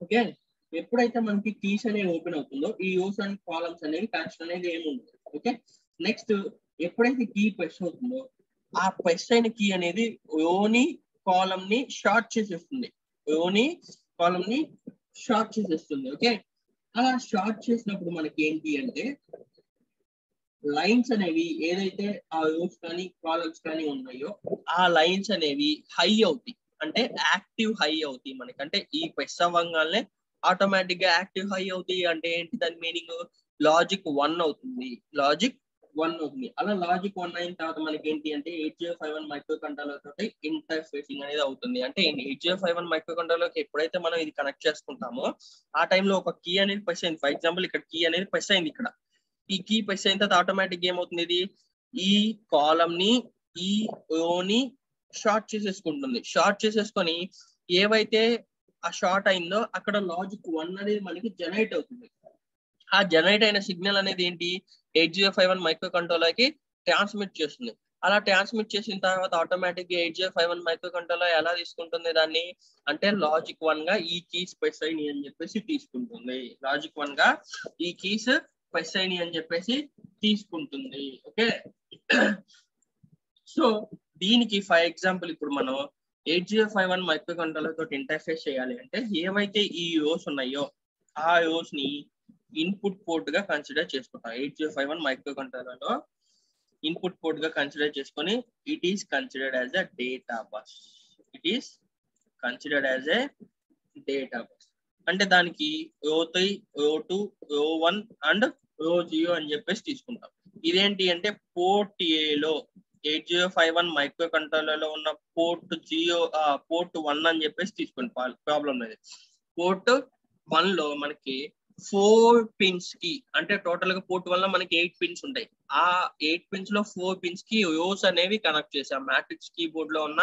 Okay, ఎప్పుడైతే మనకి keys అనేవి open అవుతుందో ఈ రోస్ అండ్ కాలమ్స్ అనేవి కనెక్షన్ అనేది ఏమి ఉండదు. ఓకే, నెక్స్ట్ ఎప్పుడైతే కీ ప్రెస్ అవుతుందో ఆ ప్రెస్ అయిన కీ అనేది రోని కాలమ్ ని షార్ట్ చేసేస్తుంది. రోని కాలమ్ ని షార్ట్ చేసేస్తుంది. ఓకే, అలా షార్ట్ చేసినప్పుడు మనకి ఏంటి అంటే లైన్స్ అనేవి ఏదైతే ఆ రోస్ కానీ కాలమ్స్ కానీ ఉన్నాయో ఆ లైన్స్ అనేవి హై అవుతాయి, అంటే యాక్టివ్ హై అవుతాయి మనకి. అంటే ఈ ప్రెస్ అవ్వగానే ఆటోమేటిక్ గా యాక్టివ్ హై అవుతాయి అంటే ఏంటి దాని మీనింగ్? లాజిక్ 1 అవుతుంది, లాజిక్ 1 అవుతుంది. అలా లాజిక్ 1 అయిన తర్వాత మనకి ఏంటి అంటే 8051 మైక్రో కంట్రోలర్ తోటి ఇంటర్ఫేసింగ్ అనేది అవుతుంది. అంటే 8051 మైక్రో కంట్రోలర్ కి ఎప్పుడైతే మనం ఇది కనెక్ట్ చేసుకుంటామో ఆ టైంలో ఒక కీ అనేది ప్రెస్ అయింది. ఫర్ ఎగ్జాంపుల్ ఇక్కడ కీ అనేది ప్రెస్ అయింది, ఇక్కడ ఈ కీ ప్రెస్ అయిన తర్వాత ఆటోమేటిక్ ఏమవుతుంది, ఇది ఈ కాలమ్ ని ఈ రోని షార్ట్ చేసేసుకుంటుంది. షార్ట్ చేసేసుకొని ఏవైతే ఆ షార్ట్ అయిందో అక్కడ లాజిక్ 1 అనేది మనకి జనరేట్ అవుతుంది. ఆ జనరేట్ అయిన సిగ్నల్ అనేది ఏంటి 8051 మైక్రో కంట్రోలర్ కి ట్రాన్స్మిట్ చేస్తుంది. అలా ట్రాన్స్మిట్ చేసిన తర్వాత ఆటోమేటిక్ గా 8051 మైక్రో కంట్రోలర్ ఎలా తీసుకుంటుంది దాన్ని అంటే లాజిక్ 1 గా ఈ కీస్ ప్రెస్ అయినాయి అని చెప్పేసి తీసుకుంటుంది. లాజిక్ 1 గా ఈ కీస్ ప్రెస్ అయినాయి అని చెప్పేసి తీసుకుంటుంది. ఓకే, సో దీనికి ఫర్ ఎగ్జాంపుల్ ఇప్పుడు మనం 8051 మైక్రో కంట్రోలర్ తోటి ఇంటర్ఫేస్ చేయాలి అంటే ఏవైతే ఈ రోస్ ఉన్నాయో ఆ రోస్ ని ఇన్పుట్ పోర్ట్ గా కన్సిడర్ చేసుకుంటాం. 8051 మైక్రో కంట్రోలర్ లో ఇన్పుట్ పోర్ట్ గా కన్సిడర్ చేసుకొని it is considered as a data bus. It is considered as a data bus. అంటే దానికి రో 3, రో 2, రో 1 అండ్ రో 0 అని చెప్పేసి తీసుకుంటాం. ఇదేంటి అంటే పోర్ట్ ఏ లో 8051 మైక్రో కంట్రోలర్ లో ఉన్న పోర్ట్ 1 అని చెప్పేసి తీసుకుంటాం. ప్రాబ్లం లేదు. పోర్ట్ 1 లో మనకి 4 పిన్స్ కి అంటే టోటల్ గా పోర్ట్ 1 లో మనకి 8 పిన్స్ ఉంటాయి. ఆ 8 పిన్స్ లో 4 పిన్స్ కి రోస్ అనేవి కనెక్ట్ చేసాం. మ్యాట్రిక్స్ కీబోర్డ్ లో ఉన్న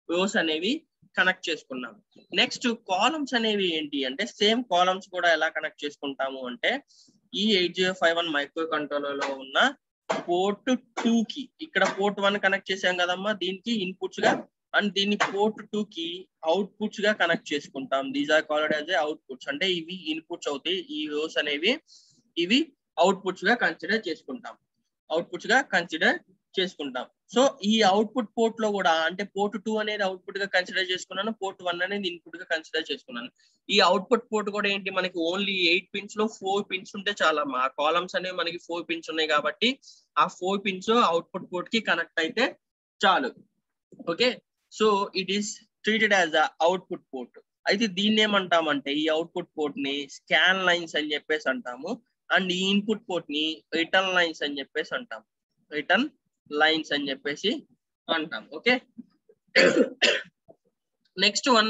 రోస్ అనేవి కనెక్ట్ చేసుకున్నాం. నెక్స్ట్ కాలమ్స్ అనేవి ఏంటి అంటే సేమ్ కాలమ్స్ కూడా ఎలా కనెక్ట్ చేసుకుంటాము అంటే ఈ 8051 మైక్రో కంట్రోలర్ లో ఉన్న పోర్ట్ 2 కి ఇక్కడ పోర్ట్ 1 కనెక్ట్ చేసాం కదమ్మా, దీనికి ఇన్పుట్స్ గా అండ్ దీన్ని పోర్ట్ 2 కి అవుట్పుట్స్ గా కనెక్ట్ చేసుకుంటాం. These are called as outputs. అంటే ఇవి ఇన్పుట్స్ అవుతాయి, ఈ రోస్ అనేవి ఇవి అవుట్పుట్స్ గా కన్సిడర్ చేసుకుంటాం. అవుట్పుట్స్ గా కన్సిడర్ చేసుకుంటాం. సో ఈ అవుట్పుట్ పోర్ట్ లో కూడా అంటే పోర్ట్ 2 అనేది అవుట్పుట్ గా కన్సిడర్ చేసుకున్నాను, పోర్ట్ 1 అనేది ఇన్పుట్ గా కన్సిడర్ చేసుకున్నాను. ఈ అవుట్పుట్ పోర్ట్ కూడా ఏంటి మనకి ఓన్లీ 8 పిన్స్ లో 4 పిన్స్ ఉంటే చాలా. మా కాలమ్స్ అనేవి మనకి 4 పిన్స్ ఉన్నాయి కాబట్టి ఆ 4 పిన్స్ అవుట్పుట్ పోర్ట్ కి కనెక్ట్ అయితే చాలు. Okay, so it is treated as a output port. అయితే దీన్ని ఏమంటామంటే ఈ అవుట్పుట్ పోర్ట్ ని స్కాన్ లైన్స్ అని చెప్పేసి అంటాము. అండ్ ఈ ఇన్పుట్ పోర్ట్ ని రిటర్న్ లైన్స్ అని చెప్పేసి అంటాం. రిటర్న్ లైన్స్ అని చెప్పేసి అంటాం. ఓకే, నెక్స్ట్ వన్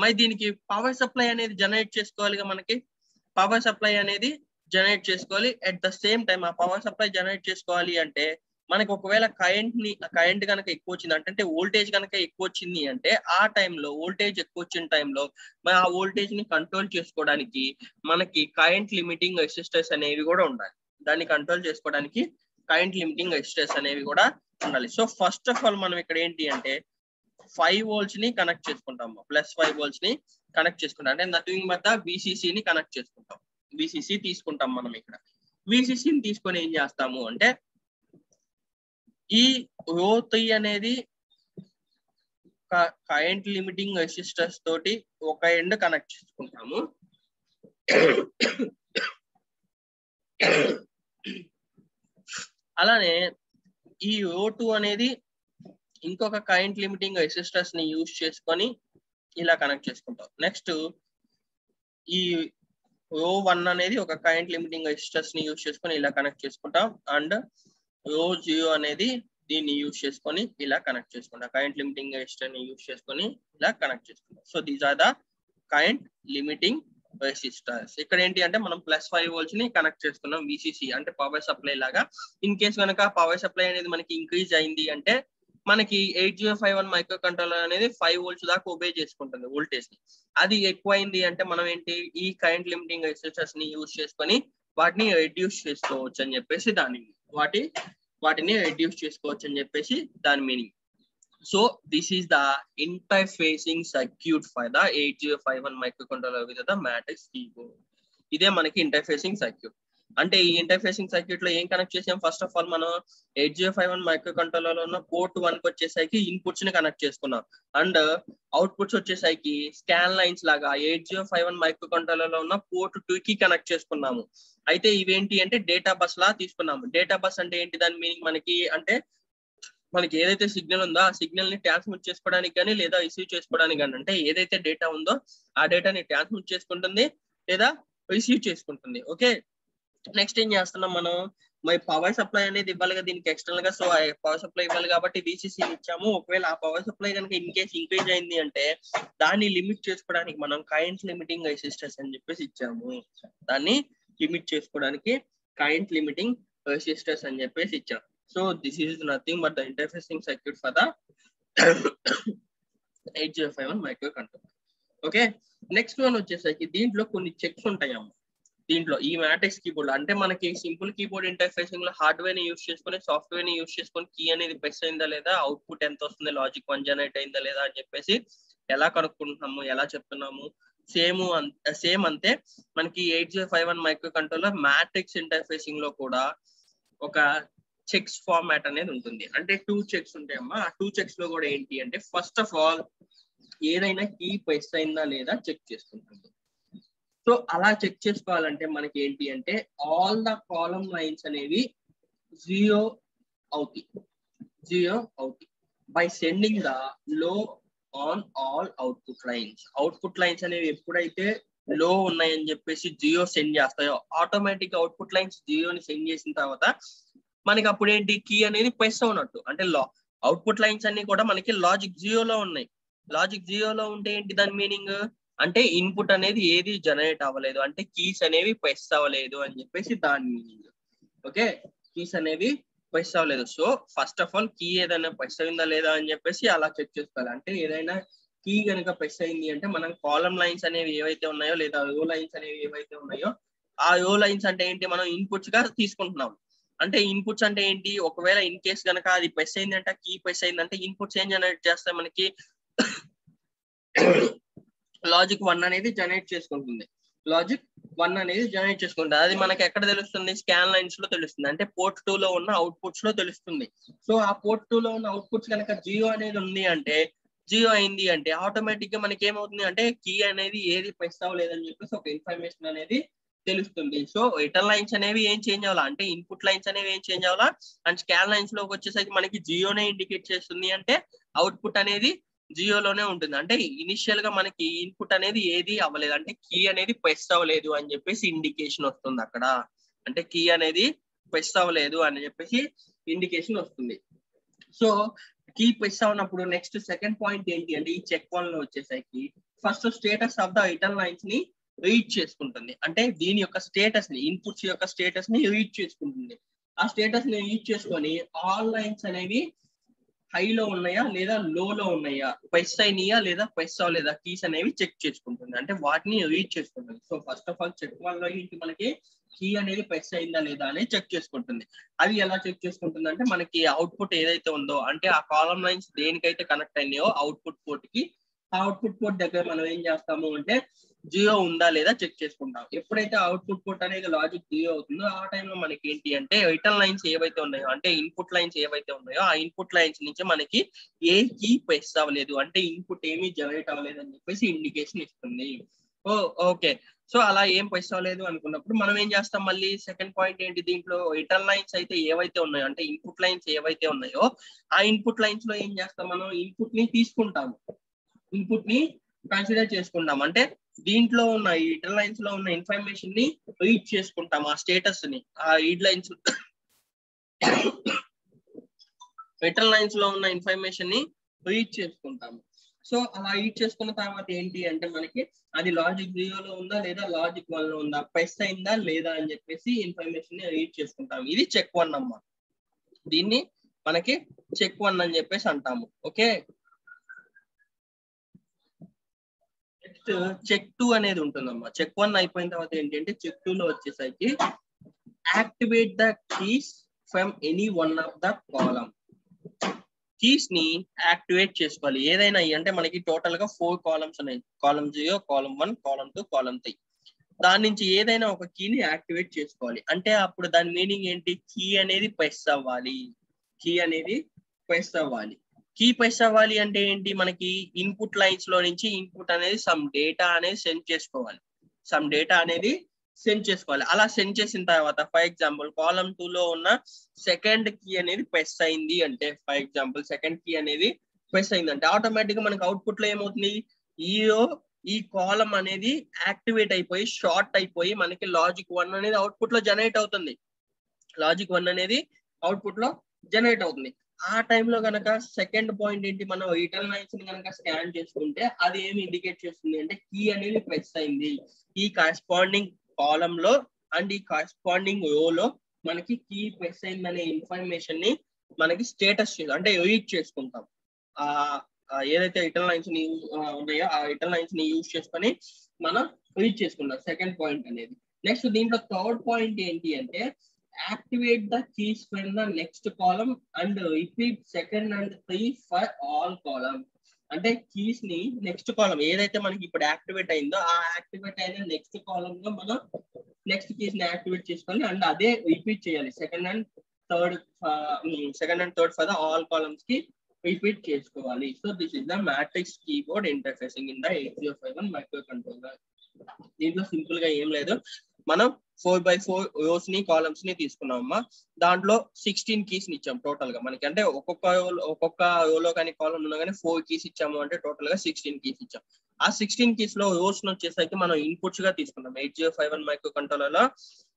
మరి దీనికి పవర్ సప్లై అనేది జనరేట్ చేసుకోవాలిగా. మనకి పవర్ సప్లై అనేది జనరేట్ చేసుకోవాలి. అట్ ద సేమ్ టైం ఆ పవర్ సప్లై జనరేట్ చేసుకోవాలి అంటే మనకి ఒకవేళ కరెంట్ కనుక ఎక్కువ వచ్చింది అంటే వోల్టేజ్ కనుక ఎక్కువ వచ్చింది అంటే ఆ టైంలో వోల్టేజ్ ఎక్కువ వచ్చిన టైంలో మన ఆ వోల్టేజ్ ని కంట్రోల్ చేసుకోవడానికి మనకి కరెంట్ లిమిటింగ్ రెసిస్టర్స్ అనేవి కూడా ఉండాలి. దాన్ని కంట్రోల్ చేసుకోవడానికి కరెంట్ లిమిటింగ్ రెసిస్టర్స్ అనేవి కూడా ఉండాలి. సో ఫస్ట్ ఆఫ్ ఆల్ మనం ఇక్కడ ఏంటి అంటే 5 volts ని కనెక్ట్ చేసుకుంటాము. +5 volts ని కనెక్ట్ చేసుకుంటాం. అంటే నథింగ్ బట్ VCC ని కనెక్ట్ చేసుకుంటాం. VCC తీసుకుంటాం మనం ఇక్కడ. VCC ని తీసుకొని ఏం చేస్తాము అంటే ఈ రో 3 అనేది కరెంట్ లిమిటింగ్ రెసిస్టర్స్ తోటి ఒక ఎండ్ కనెక్ట్ చేసుకుంటాము. అలానే ఈ రో 2 అనేది ఇంకొక కరెంట్ లిమిటింగ్ రెసిస్టర్స్ ని యూజ్ చేసుకొని ఇలా కనెక్ట్ చేసుకుంటాం. నెక్స్ట్ ఈ రో 1 అనేది ఒక కరెంట్ లిమిటింగ్ రెసిస్టర్స్ ని యూజ్ చేసుకొని ఇలా కనెక్ట్ చేసుకుంటాం. అండ్ రో 0 అనేది దీన్ని యూజ్ చేసుకొని ఇలా కనెక్ట్ చేసుకుంటాం. కరెంట్ లిమిటింగ్ రెసిస్టర్ ని యూజ్ చేసుకొని ఇలా కనెక్ట్ చేసుకుంటాం. So these are the current limiting resistors. ఇక్కడ ఏంటి అంటే మనం +5 volts ని కనెక్ట్ చేసుకున్నాం VCC అంటే పవర్ సప్లై లాగా. ఇన్ కేస్ కనుక పవర్ సప్లై అనేది మనకి ఇంక్రీజ్ అయింది అంటే మనకి 8051 మైక్రో కంట్రోలర్ అనేది 5 volts దాకా ఒబే చేసుకుంటుంది వోల్టేజ్ ని. అది ఎక్కువైంది అంటే మనం ఏంటి ఈ కరెంట్ లిమిటింగ్ రెసిస్టర్స్ ని యూజ్ చేసుకొని వాటిని రెడ్యూస్ చేసుకోవచ్చు అని చెప్పేసి వాటిని రెడ్యూస్ చేసుకోవచ్చు అని చెప్పేసి దాని meaning. So this is the interfacing circuit for the 8051 micro controller with the matrix keyboard. ఇదే మనకి ఇంటర్ఫేసింగ్ సర్క్యూట్. అంటే ఈ ఇంటర్ఫేసింగ్ సర్క్యూట్ లో ఏం కనెక్ట్ చేసాం? ఫస్ట్ ఆఫ్ ఆల్ మనం 8051 మైక్రో కంట్రోలర్ లో ఉన్న పోర్ట్ 1 కి వచ్చేసరికి ఇన్పుట్స్ ని కనెక్ట్ చేసుకున్నాం. అండ్ అవుట్పుట్స్ వచ్చేసరికి స్కాన్ లైన్స్ లాగా 8051 మైక్రో కంట్రోలర్ లో ఉన్న పోర్ట్ 2 కి కనెక్ట్ చేసుకున్నాము. అయితే ఇవేంటి అంటే డేటా బస్ లా తీసుకున్నాము. డేటా బస్ అంటే ఏంటి, దాని మీనింగ్ మనకి అంటే మనకి ఏదైతే సిగ్నల్ ఉందో ఆ సిగ్నల్ ని ట్రాన్స్మిట్ చేసుకోవడానికి కానీ లేదా రిసీవ్ చేసుకోవడానికి కానీ, అంటే ఏదైతే డేటా ఉందో ఆ డేటాని ట్రాన్స్మిట్ చేసుకుంటుంది లేదా రిసీవ్ చేసుకుంటుంది. ఓకే, నెక్స్ట్ ఏం చేస్తున్నాం మనం, మరి పవర్ సప్లై అనేది ఇవ్వాలి కదా దీనికి ఎక్స్టర్నల్ గా. సో ఆ పవర్ సప్లై ఇవ్వాలి కాబట్టి VCC ఇచ్చాము. ఒకవేళ ఆ పవర్ సప్లై కనుక ఇన్ కేస్ ఇంక్రీజ్ అయింది అంటే దాన్ని లిమిట్ చేసుకోవడానికి మనం కరెంట్ లిమిటింగ్ రెసిస్టర్స్ అని చెప్పేసి ఇచ్చాము. దాన్ని లిమిట్ చేసుకోవడానికి కరెంట్ లిమిటింగ్ రెసిస్టర్స్ అని చెప్పేసి ఇచ్చాం. So this is nothing but the interfacing circuit for the 8051 micro controller. Okay, next one వచ్చేసరికి దీంట్లో కొన్ని చెక్స్ ఉంటాయమ్మా. దీంట్లో ఈ మ్యాట్రిక్స్ కీబోర్డ్ అంటే మనకి సింపుల్ కీబోర్డ్ ఇంటర్ఫేసింగ్ లో హార్డ్వేర్ ని యూస్ చేసుకుని సాఫ్ట్వేర్ ని యూస్ చేసుకుని కీ అనేది ప్రెస్ అయిందా లేదా, అవుట్పుట్ ఎంత వస్తుంది, లాజిక్ 1 జనరేట్ అయిందా లేదా అని చెప్పేసి ఎలా కనుక్కుంటున్నాము, ఎలా చెప్తున్నాము, సేమ్ అంతే మనకి 8051 మైక్రో కంట్రోలర్ మ్యాట్రిక్స్ ఇంటర్ఫేసింగ్ లో కూడా ఒక చెక్స్ ఫార్మాట్ అనేది ఉంటుంది. అంటే 2 చెక్స్ ఉంటాయమ్మా. ఆ 2 చెక్స్ లో కూడా ఏంటి అంటే ఫస్ట్ ఆఫ్ ఆల్ ఏదైనా కీ ప్రెస్ అయిందా లేదా చెక్ చేసుకుంటుంది. సో అలా చెక్ చేసుకోవాలంటే మనకి ఏంటి అంటే ఆల్ ద కాలమ్ లైన్స్ అనేవి జీరో అవుతాయి by sending the low on all output lines. Output lines అనేవి ఎప్పుడైతే లో ఉన్నాయని చెప్పేసి జియో సెండ్ చేస్తాయో automatic output lines Gionee send చేసిన తర్వాత మనకి అప్పుడు ఏంటి కీ అనేది ప్రెస్ అవునట్టు. అంటే అవుట్పుట్ లైన్స్ అన్ని కూడా మనకి లాజిక్ జియోలో ఉన్నాయి. లాజిక్ జియోలో ఉంటే ఏంటి దాని మీనింగ్ అంటే ఇన్పుట్ అనేది ఏది జనరేట్ అవ్వలేదు, అంటే కీస్ అనేవి ప్రెస్ అవ్వలేదు అని చెప్పేసి దాని మీనింగ్. ఓకే, కీస్ అనేవి ప్రెస్ అవ్వలేదు. So first of all key ఏదైనా ప్రెస్ అయిందా లేదా అని చెప్పేసి అలా చెక్ చేసుకోవాలి. అంటే ఏదైనా కీ కనుక ప్రెస్ అయింది అంటే మనం కాలమ్ లైన్స్ అనేవి ఏవైతే ఉన్నాయో లేదా రో లైన్స్ అనేవి ఏవైతే ఉన్నాయో ఆ రో లైన్స్ అంటే ఏంటి మనం ఇన్పుట్స్ గా తీసుకుంటున్నాం. అంటే ఇన్పుట్స్ అంటే ఏంటి, ఒకవేళ ఇన్ కేస్ కనుక అది ప్రెస్ అయిందంటే కీ ప్రెస్ అయిందంటే ఇన్పుట్స్ ఏం జనరేట్ చేస్తాయి మనకి లాజిక్ 1 అనేది జనరేట్ చేసుకుంటుంది. అది మనకి ఎక్కడ తెలుస్తుంది, స్కాన్ లైన్స్ లో తెలుస్తుంది. అంటే పోర్ట్ 2 లో ఉన్న అవుట్పుట్స్ లో తెలుస్తుంది. సో ఆ పోర్ట్ 2 లో ఉన్న అవుట్పుట్స్ కనుక జియో అనేది ఉంది అంటే జియో అయింది అంటే ఆటోమేటిక్ గా మనకి ఏమవుతుంది అంటే కీ అనేది ఏది ప్రెస్ అవ్వలేదని చెప్పేసి ఒక ఇన్ఫర్మేషన్ అనేది తెలుస్తుంది. సో రిటర్న్ లైన్స్ అనేవి ఏం చేంజ్ అవ్వాలా అంటే ఇన్పుట్ లైన్స్ అనేవి ఏం చేంజ్ అవ్వాలా, అండ్ స్కాన్ లైన్స్ లోకి వచ్చేసరికి మనకి జియోనే ఇండికేట్ చేస్తుంది. అంటే అవుట్పుట్ అనేది జియోలోనే ఉంటుంది. అంటే ఇనిషియల్ గా మనకి ఇన్పుట్ అనేది ఏది అవ్వలేదు, అంటే కీ అనేది ప్రెస్ అవ్వలేదు అని చెప్పేసి ఇండికేషన్ వస్తుంది అక్కడ. అంటే కీ అనేది ప్రెస్ అవ్వలేదు అని చెప్పేసి ఇండికేషన్ వస్తుంది. సో కీ ప్రెస్ అవునప్పుడు నెక్స్ట్ సెకండ్ పాయింట్ ఏంటి అంటే ఈ చెక్ 1 లో వచ్చేసరికి first status of the return lines ని రీడ్ చేసుకుంటుంది. అంటే దీని యొక్క స్టేటస్ ని ఇన్పుట్స్ యొక్క స్టేటస్ ని రీడ్ చేసుకుంటుంది. ఆ స్టేటస్ ని రీడ్ చేసుకొని ఆల్ లైన్స్ అనేవి హైలో ఉన్నాయా లేదా లోలో ఉన్నాయా, ప్రెస్ అయినాయా లేదా ప్రెస్ అవ్వలేదా కీస్ అనేవి చెక్ చేసుకుంటుంది. అంటే వాటిని రీడ్ చేసుకుంటుంది. So first of all check 1 లో ఏంటి మనకి కీ అనేది ప్రెస్ అయిందా లేదా అనేది చెక్ చేసుకుంటుంది. అది ఎలా చెక్ చేసుకుంటుంది అంటే మనకి అవుట్పుట్ ఏదైతే ఉందో అంటే ఆ కాలమ్ లైన్స్ దేనికైతే కనెక్ట్ అయినాయో అవుట్పుట్ పోర్ట్ కి, ఆ అవుట్పుట్ పోర్ట్ దగ్గర మనం ఏం చేస్తాము అంటే జియో ఉందా లేదా చెక్ చేసుకుంటాం. ఎప్పుడైతే అవుట్పుట్ పోర్ట్ అనేది లాజిక్ జియో అవుతుందో ఆ టైంలో మనకి ఏంటి అంటే రిటర్న్ లైన్స్ ఏవైతే ఉన్నాయో అంటే ఇన్పుట్ లైన్స్ ఏవైతే ఉన్నాయో ఆ ఇన్పుట్ లైన్స్ నుంచి మనకి ఏ కీ ప్రెస్ అవ్వలేదు, అంటే ఇన్పుట్ ఏమీ జనరేట్ అవ్వలేదు అని చెప్పేసి ఇండికేషన్ ఇస్తుంది. ఓకే, సో అలా ఏం ప్రెస్ అవ్వలేదు అనుకున్నప్పుడు మనం ఏం చేస్తాం, మళ్ళీ సెకండ్ పాయింట్ ఏంటి దీంట్లో రిటర్న్ లైన్స్ అయితే ఏవైతే ఉన్నాయో అంటే ఇన్పుట్ లైన్స్ ఏవైతే ఉన్నాయో ఆ ఇన్పుట్ లైన్స్ లో ఏం చేస్తాం మనం ఇన్పుట్ ని తీసుకుంటాము, ఇన్పుట్ ని కన్సిడర్ చేసుకుంటాం. అంటే దీంట్లో ఉన్న ఈ రిటర్న్ లైన్స్ లో ఉన్న ఇన్ఫర్మేషన్ ని రీడ్ చేసుకుంటాం. ఆ స్టేటస్ ని ఆ రిటర్న్ లైన్స్ లో ఉన్న ఇన్ఫర్మేషన్ ని రీడ్ చేసుకుంటాము. సో అలా రీడ్ చేసుకున్న తర్వాత ఏంటి అంటే మనకి అది లాజిక్ 0 లో ఉందా లేదా లాజిక్ 1 లో ఉందా, ప్రెస్ అయిందా లేదా అని చెప్పేసి ఇన్ఫర్మేషన్ ని రీడ్ చేసుకుంటాము. ఇది చెక్ 1 అమ్మా. దీన్ని మనకి చెక్ 1 అని చెప్పేసి అంటాము. ఓకే, నెక్స్ట్ చెక్ 2 అనేది ఉంటుందమ్మా. చెక్ 1 అయిపోయిన తర్వాత ఏంటంటే చెక్ 2 లో వచ్చేసరికి activate the keys from any one of the column. Keys ని యాక్టివేట్ చేసుకోవాలి ఏదైనా అంటే మనకి టోటల్ గా 4 కాలమ్స్ ఉన్నాయి. Column 0, column 1, column 2, column 3. దాని నుంచి ఏదైనా ఒక కీని యాక్టివేట్ చేసుకోవాలి. అంటే అప్పుడు దాని మీనింగ్ ఏంటి, కీ అనేది ప్రెస్ అవ్వాలి. కీ అనేది ప్రెస్ అవ్వాలి. కీ ప్రెస్ అవ్వాలి అంటే ఏంటి, మనకి ఇన్పుట్ లైన్స్ లో నుంచి ఇన్పుట్ అనేది సమ్ డేటా అనేది సెండ్ చేసుకోవాలి. సమ్ డేటా అనేది సెండ్ చేసుకోవాలి. అలా సెండ్ చేసిన తర్వాత ఫర్ ఎగ్జాంపుల్ కాలమ్ 2 లో ఉన్న సెకండ్ కీ అనేది ప్రెస్ అయింది అంటే, ఫర్ ఎగ్జాంపుల్ సెకండ్ కీ అనేది ప్రెస్ అయింది అంటే ఆటోమేటిక్ గా మనకి అవుట్పుట్ లో ఏమవుతుంది, ఈ కాలమ్ అనేది యాక్టివేట్ అయిపోయి షార్ట్ అయిపోయి మనకి లాజిక్ 1 అనేది అవుట్పుట్ లో జనరేట్ అవుతుంది. లాజిక్ 1 అనేది అవుట్పుట్ లో జనరేట్ అవుతుంది. ఆ టైంలో కనుక సెకండ్ పాయింట్ ఏంటి, మనం రిటర్న్ లైన్స్ ని కనుక స్కాన్ చేసుకుంటే అది ఏమి ఇండికేట్ చేస్తుంది అంటే కీ అనేది ప్రెస్ అయింది. ఈ కరెస్పాండింగ్ కాలమ్ లో అండ్ ఈ కరెస్పాండింగ్ రో లో మనకి కీ ప్రెస్ అయింది అనే ఇన్ఫర్మేషన్ ని మనకి స్టేటస్ అంటే రీడ్ చేసుకుంటాం. ఏదైతే రిటర్న్ లైన్స్ ని ఉన్నాయో ఆ రిటర్న్ లైన్స్ ని యూజ్ చేసుకొని మనం రీడ్ చేసుకుంటాం సెకండ్ పాయింట్ అనేది. నెక్స్ట్ దీంట్లో థర్డ్ పాయింట్ ఏంటి అంటే activate the keys from the next column and repeat second and 3 for all column. అంటే కీస్ ని నెక్స్ట్ కాలమ్ ఏదైతే మనకి ఇప్పుడు యాక్టివేట్ అయిందో ఆ యాక్టివేట్ అయిన నెక్స్ట్ కాలమ్ లో మనం నెక్స్ట్ కీస్ ని యాక్టివేట్ చేసుకొని అండ్ అదే రిపీట్ చేయాలి second and third for the all columns కి రిపీట్ చేసుకోవాలి. So this is the matrix keyboard interfacing in the 8051 micro controller. దీంట్లో సింపుల్ గా ఏం లేదు, మనం 4x4 రోస్ ని కాలమ్స్ ని తీసుకున్నామమ్మా. దాంట్లో 16 కీస్ ని ఇచ్చాం టోటల్ గా మనకి. అంటే ఒక్కొక్క రోలో కానీ కాలమ్ ఉన్నా కానీ 4 కీస్ ఇచ్చాము అంటే టోటల్ గా 16 కీస్ ఇచ్చాం. ఆ 16 కీస్ లో రోస్ ని వచ్చేసరికి మనం ఇన్పుట్స్ గా తీసుకున్నాం. 8051 మైక్రో కంట్రోలర్ లో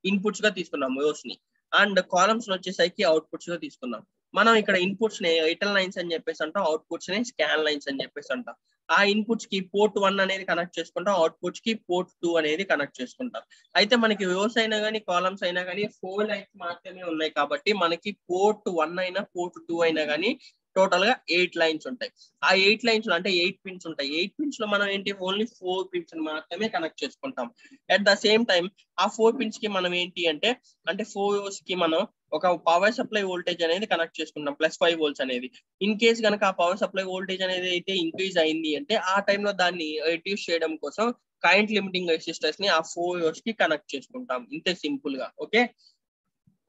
ఇన్పుట్స్ గా తీసుకున్నాం రోస్ ని, అండ్ కాలమ్స్ వచ్చేసరికి అవుట్పుట్స్ గా తీసుకున్నాం. మనం ఇక్కడ ఇన్పుట్స్ ని రిటర్న్ లైన్స్ అని చెప్పేసి అంటాం, అవుట్పుట్స్ ని స్కాన్ లైన్స్ అని చెప్పేసి అంటాం. ఆ ఇన్పుట్స్ కి పోర్ట్ 1 అనేది కనెక్ట్ చేసుకుంటాం, అవుట్పుట్స్ కి పోర్ట్ 2 అనేది కనెక్ట్ చేసుకుంటాం. అయితే మనకి రోస్ అయినా కానీ కాలమ్స్ అయినా కానీ 4 లైన్స్ మాత్రమే ఉన్నాయి కాబట్టి మనకి పోర్ట్ 1 అయినా పోర్ట్ 2 అయినా కానీ టోటల్ గా 8 లైన్స్ ఉంటాయి. ఆ 8 లైన్స్ లో అంటే 8 పిన్స్ ఉంటాయి. 8 పిన్స్ లో మనం ఏంటి ఓన్లీ 4 పిన్స్ మాత్రమే కనెక్ట్ చేసుకుంటాం. అట్ ద సేమ్ టైం ఆ 4 పిన్స్ కి మనం ఏంటి అంటే 4 రోస్ కి మనం ఒక పవర్ సప్లై వోల్టేజ్ అనేది కనెక్ట్ చేసుకుంటాం +5 volts అనేది. ఇన్ కేస్ కనుక ఆ పవర్ సప్లై వోల్టేజ్ అనేది అయితే ఇంక్రీజ్ అయింది అంటే ఆ టైంలో దాన్ని రిడ్యూస్ చేయడం కోసం కరెంట్ లిమిటింగ్ రెసిస్టర్స్ ని ఆ 4 రోస్ కి కనెక్ట్ చేసుకుంటాం. ఇంతే సింపుల్ గా. ఓకే,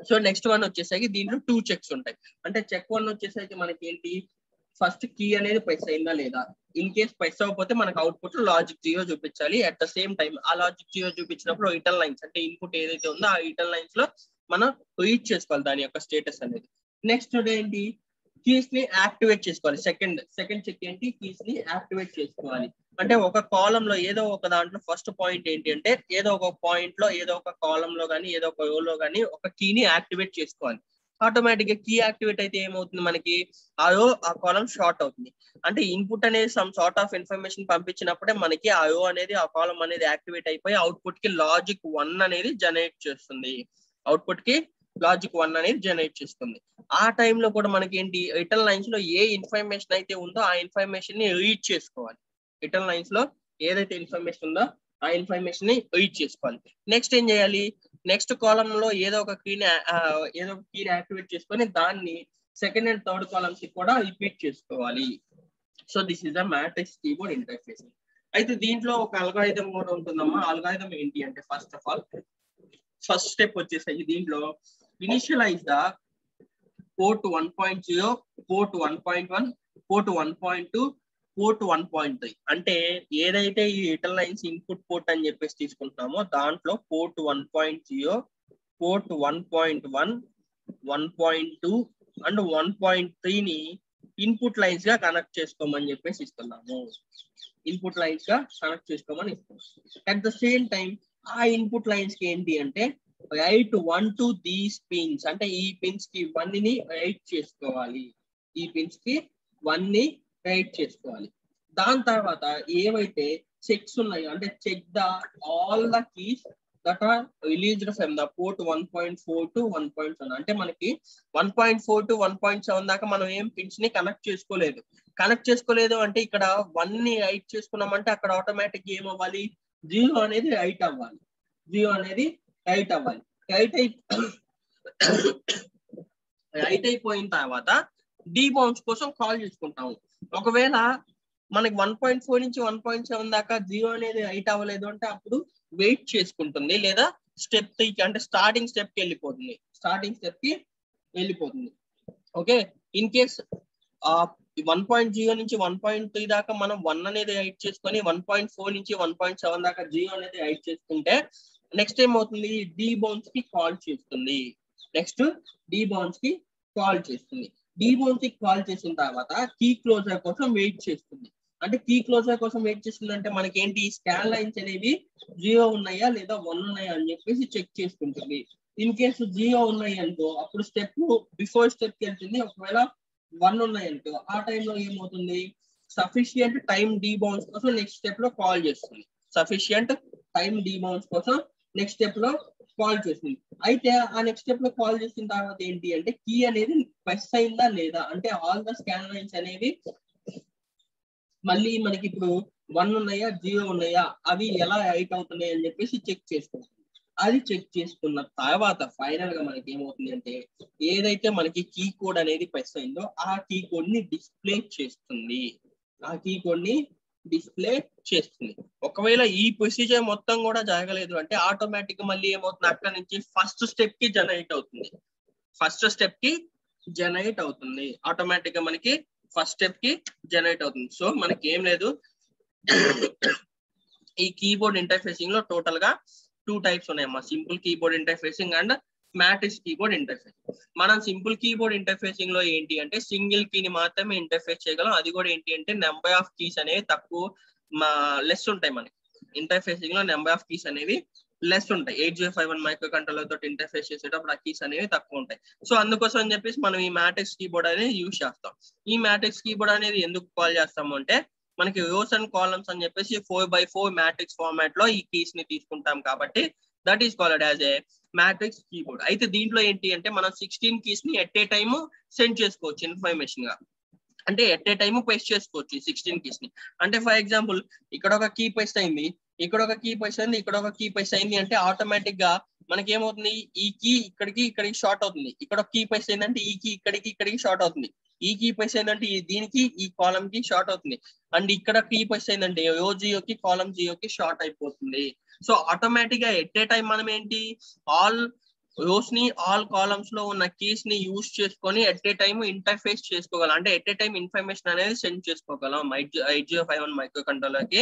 సో నెక్స్ట్ వన్ వచ్చేసరికి దీంట్లో 2 చెక్స్ ఉంటాయి. అంటే చెక్ 1 వచ్చేసరికి మనకి ఏంటి, ఫస్ట్ కీ అనేది ప్రెస్ అయిందా లేదా. ఇన్ కేస్ ప్రెస్ అవ్వకపోతే మనకు అవుట్పుట్ లాజిక్ 0 చూపించాలి. అట్ ద సేమ్ టైం ఆ లాజిక్ 0 చూపించినప్పుడు రిటర్న్ లైన్స్ అంటే ఇన్పుట్ ఏదైతే ఉందో ఆ రిటర్న్ లైన్స్ లో మనం రీడ్ చేసుకోవాలి దాని యొక్క స్టేటస్ అనేది. నెక్స్ట్ ఏంటి, కీస్ ని యాక్టివేట్ చేసుకోవాలి. సెకండ్ చెక్ ఏంటి, కీస్ ని యాక్టివేట్ చేసుకోవాలి. అంటే ఒక కాలం లో ఏదో ఒక దాంట్లో ఫస్ట్ పాయింట్ ఏంటి అంటే ఏదో ఒక పాయింట్ లో ఏదో ఒక కాలం లో కానీ ఏదో ఒక రోలో కానీ ఒక కీని యాక్టివేట్ చేసుకోవాలి. ఆటోమేటిక్ గా కీ యాక్టివేట్ అయితే ఏమవుతుంది, మనకి ఆ రో ఆ కాలం షార్ట్ అవుతుంది. అంటే ఇన్పుట్ అనేది సమ్ సార్ట్ ఆఫ్ ఇన్ఫర్మేషన్ పంపించినప్పుడే మనకి ఆ రో అనేది ఆ కాలం అనేది యాక్టివేట్ అయిపోయి అవుట్పుట్ కి లాజిక్ 1 అనేది జనరేట్ చేస్తుంది. అవుట్పుట్ కి లాజిక్ 1 అనేది జనరేట్ చేస్తుంది. ఆ టైంలో కూడా మనకి ఏంటి, రిటర్న్ లైన్స్ లో ఏ ఇన్ఫర్మేషన్ అయితే ఉందో ఆ ఇన్ఫర్మేషన్ ని రీడ్ చేసుకోవాలి. రిటర్న్ లైన్స్ లో ఏదైతే ఇన్ఫర్మేషన్ ఉందో ఆ ఇన్ఫర్మేషన్ ని రీడ్ చేసుకోవాలి. నెక్స్ట్ ఏం చేయాలి, నెక్స్ట్ కాలమ్ లో ఏదో ఒక కీని యాక్టివేట్ చేసుకొని దాన్ని సెకండ్ అండ్ థర్డ్ కాలమ్స్ కి కూడా రిపీట్ చేసుకోవాలి. So this is the matrix keyboard interface. అయితే దీంట్లో ఒక అల్గారిథం కూడా ఉంటుందమ్మా. అల్గారిథం ఏంటి అంటే first of all first step వచ్చేసరికి దీంట్లో initialise the port 1.0, port 1.1, port 1.2, port 1.3. అంటే ఏదైతే ఈ రిటర్న్ లైన్స్ ఇన్పుట్ పోర్ట్ అని చెప్పేసి తీసుకుంటున్నామో దాంట్లో పోర్ట్ 1.0, పోర్ట్ 1.1, 1.2 అండ్ 1.3 ని ఇన్పుట్ లైన్స్ గా కనెక్ట్ చేసుకోమని చెప్పేసి ఇస్తున్నాము. ఇన్పుట్ లైన్స్ గా కనెక్ట్ చేసుకోమని ఇస్తున్నాం. అట్ ద సేమ్ టైం ఆ ఇన్పుట్ లైన్స్ కి ఏంటి అంటే రైట్ 1 to these pins. అంటే ఈ పిన్స్ కి 1 ని రైట్ చేసుకోవాలి. ఈ పిన్స్ కి 1 ని రైట్ చేసుకోవాలి. దాని తర్వాత ఏవైతే చెక్స్ ఉన్నాయో అంటే check the all the keys that are released from the port 1.4 to 1.7. అంటే మనకి 1.4 to 1.7 దాకా మనం ఏం పిన్స్ ని కనెక్ట్ చేసుకోలేదు అంటే ఇక్కడ 1 ని రైట్ చేసుకున్నామంటే అక్కడ ఆటోమేటిక్ ఏమవ్వాలి, 0 అనేది రైట్ అవ్వాలి. 0 అనేది రైట్ అవ్వాలి. రైట్ అయిపోయిన తర్వాత డీబౌన్స్ కోసం కాల్ చేసుకుంటాము. ఒకవేళ మనకి 1.4 నుంచి 1.7 దాకా 0 అనేది రైట్ అవ్వలేదు అంటే అప్పుడు వెయిట్ చేసుకుంటుంది లేదా స్టెప్ 3 అంటే స్టార్టింగ్ స్టెప్ కి వెళ్ళిపోతుంది. ఓకే, ఇన్ కేస్ 1.0 నుంచి 1.3 దాకా మనం 1 అనేది రైట్ చేసుకొని 1.4 నుంచి 1.7 దాకా 0 అనేది రైట్ చేసుకుంటే నెక్స్ట్ ఏమవుతుంది, డీబౌన్స్ కి కాల్ చేస్తుంది. నెక్స్ట్ డీబౌన్స్ కి కాల్ చేస్తుంది. డీబౌన్స్ కి కాల్ చేసిన తర్వాత కీ క్లోజర్ కోసం వెయిట్ చేస్తుంది. అంటే కీ క్లోజర్ కోసం వెయిట్ చేస్తుంది అంటే మనకి ఏంటి, స్కాన్ లైన్స్ అనేవి 0 ఉన్నాయా లేదా 1 ఉన్నాయా అని చెప్పేసి చెక్ చేసుకుంటుంది. ఇన్ కేసు 0 ఉన్నాయి అనుకో అప్పుడు స్టెప్ బిఫోర్ స్టెప్ కి వెళ్తుంది. ఒకవేళ 1 ఉన్నాయి అనుకో ఆ టైంలో ఏమవుతుంది, సఫిషియంట్ టైం డీబౌన్స్ కోసం నెక్స్ట్ స్టెప్ లో కాల్ చేస్తుంది. సఫిషియంట్ టైం డీబౌన్స్ కోసం నెక్స్ట్ స్టెప్ లో కాల్ చేస్తుంది. అయితే ఆ నెక్స్ట్ స్టెప్ లో కాల్ చేసిన తర్వాత ఏంటి అంటే కీ అనేది ప్రెస్ అయిందా లేదా, అంటే ఆల్ ద స్కాన్ లైన్స్ అనేవి మళ్ళీ మనకి ఇప్పుడు 1 ఉన్నాయా 0 ఉన్నాయా అవి ఎలా హైట్ అవుతున్నాయి అని చెప్పేసి చెక్ చేసుకుంటుంది. అది చెక్ చేసుకున్న తర్వాత ఫైనల్ గా మనకి ఏమవుతుంది అంటే ఏదైతే మనకి కీ కోడ్ అనేది ప్రెస్ అయిందో ఆ కీ కోడ్ ని డిస్ప్లే చేస్తుంది. ఆ కీ కోడ్ ని డిస్ప్లే చేస్తుంది. ఒకవేళ ఈ ప్రొసీజర్ మొత్తం కూడా జరగలేదు అంటే ఆటోమేటిక్ మళ్ళీ ఏమవుతుంది, అక్కడ నుంచి ఫస్ట్ స్టెప్ కి జనరేట్ అవుతుంది. ఫస్ట్ స్టెప్ కి జనరేట్ అవుతుంది ఆటోమేటిక్ గా మనకి ఫస్ట్ స్టెప్ కి జనరేట్ అవుతుంది. సో మనకి ఏం లేదు, ఈ కీబోర్డ్ ఇంటర్ఫేసింగ్ లో టోటల్ గా 2 టైప్స్ ఉన్నాయమ్మా, simple keyboard interfacing and matrix keyboard interfacing. మనం సింపుల్ కీబోర్డ్ ఇంటర్ఫేసింగ్ లో ఏంటి అంటే సింగిల్ కీని మాత్రమే ఇంటర్ఫేస్ చేయగలం. అది కూడా ఏంటి అంటే నెంబర్ ఆఫ్ కీస్ అనేవి తక్కువ లెస్ ఉంటాయి. మనకి ఇంటర్ఫేసింగ్ లో నెంబర్ ఆఫ్ కీస్ అనేవి లెస్ ఉంటాయి. 8051 మైక్రో కంట్రోలర్ తోటి ఇంటర్ఫేస్ చేసేటప్పుడు ఆ కీస్ అనేవి తక్కువ ఉంటాయి. సో అందుకోసం అని చెప్పేసి మనం ఈ మ్యాట్రిక్స్ కీబోర్డ్ అనేది యూజ్ చేస్తాం. ఈ మ్యాట్రిక్స్ కీబోర్డ్ అనేది ఎందుకు కాల్ చేస్తాము అంటే మనకి రోస్ అండ్ కాలమ్స్ అని చెప్పేసి 4x4 మ్యాట్రిక్స్ ఫార్మాట్ లో ఈ కీస్ ని తీసుకుంటాం కాబట్టి that is called as A matrix keyboard. అయితే దీంట్లో ఏంటి అంటే మనం 16 కీస్ ని ఎట్ ఏ టైమ్ సెండ్ చేసుకోవచ్చు ఇన్ఫర్మేషన్ గా, అంటే ఎట్ ఏ టైమ్ పేస్ట్ చేసుకోవచ్చు ఈ 16 కీస్ ని. అంటే ఫర్ ఎగ్జాంపుల్ ఇక్కడ ఒక కీ పేస్ట్ అయింది, ఇక్కడ ఒక కీ పేస్ట్ అయింది, ఇక్కడ ఒక కీ పేస్ట్ అయింది అంటే ఆటోమేటిక్ గా మనకి ఏమవుతుంది, ఈ కీ ఇక్కడికి షార్ట్ అవుతుంది. ఇక్కడ ఒక కీ పేస్ట్ అయిందంటే ఈ కీ ఇక్కడికి షార్ట్ అవుతుంది. ఈ కీ పేస్ట్ అయిందంటే దీనికి ఈ కాలం కి షార్ట్ అవుతుంది. అండ్ ఇక్కడ కీ పేస్ట్ అయిందంటే రో జియోకి కాలం జియోకి షార్ట్ అయిపోతుంది. సో ఆటోమేటిక్ గా ఎట్ ఏ టైం మనం ఏంటి, ఆల్ రోస్ ని ఆల్ కాలమ్స్ లో ఉన్న కీస్ ని యూజ్ చేసుకొని ఎట్ ఏ టైమ్ ఇంటర్ఫేస్ చేసుకోగలం. అంటే ఎట్ ఏ టైమ్ ఇన్ఫర్మేషన్ అనేది సెండ్ చేసుకోగలం 8051 మైక్రో కంట్రోలర్ కి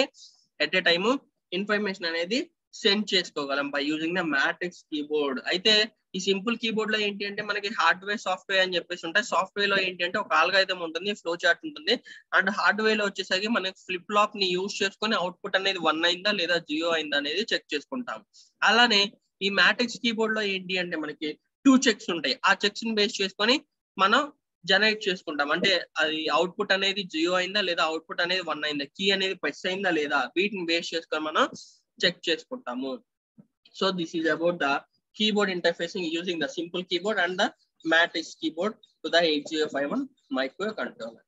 ఎట్ ఏ టైమ్ ఇన్ఫర్మేషన్ అనేది సెండ్ చేసుకోగలం by using the matrix keyboard. అయితే ఈ సింపుల్ కీబోర్డ్ లో ఏంటి అంటే మనకి హార్డ్వేర్ సాఫ్ట్వేర్ అని చెప్పేసి ఉంటాయి. సాఫ్ట్వేర్ లో ఏంటి అంటే ఒక ఆల్గరిథం ఉంటుంది, ఫ్లో చార్ట్ ఉంటుంది. అండ్ హార్డ్వేర్ లో వచ్చేసరికి మనకి ఫ్లిప్ ఫ్లాప్ ని యూజ్ చేసుకొని అవుట్పుట్ అనేది 1 అయిందా లేదా 0 అయిందా అనేది చెక్ చేసుకుంటాం. అలానే ఈ మ్యాట్రిక్స్ కీబోర్డ్ లో ఏంటి అంటే మనకి 2 చెక్స్ ఉంటాయి. ఆ చెక్స్ ని బేస్ చేసుకొని మనం జనరేట్ చేసుకుంటాం. అంటే అది అవుట్పుట్ అనేది 0 అయిందా లేదా అవుట్పుట్ అనేది 1 అయిందా, కీ అనేది ప్రెస్ అయిందా లేదా, వీటిని బేస్ చేసుకొని మనం చెక్ చేసుకుంటాము. So this is about the keyboard interfacing using the simple keyboard and the matrix keyboard to the 8051 microcontroller.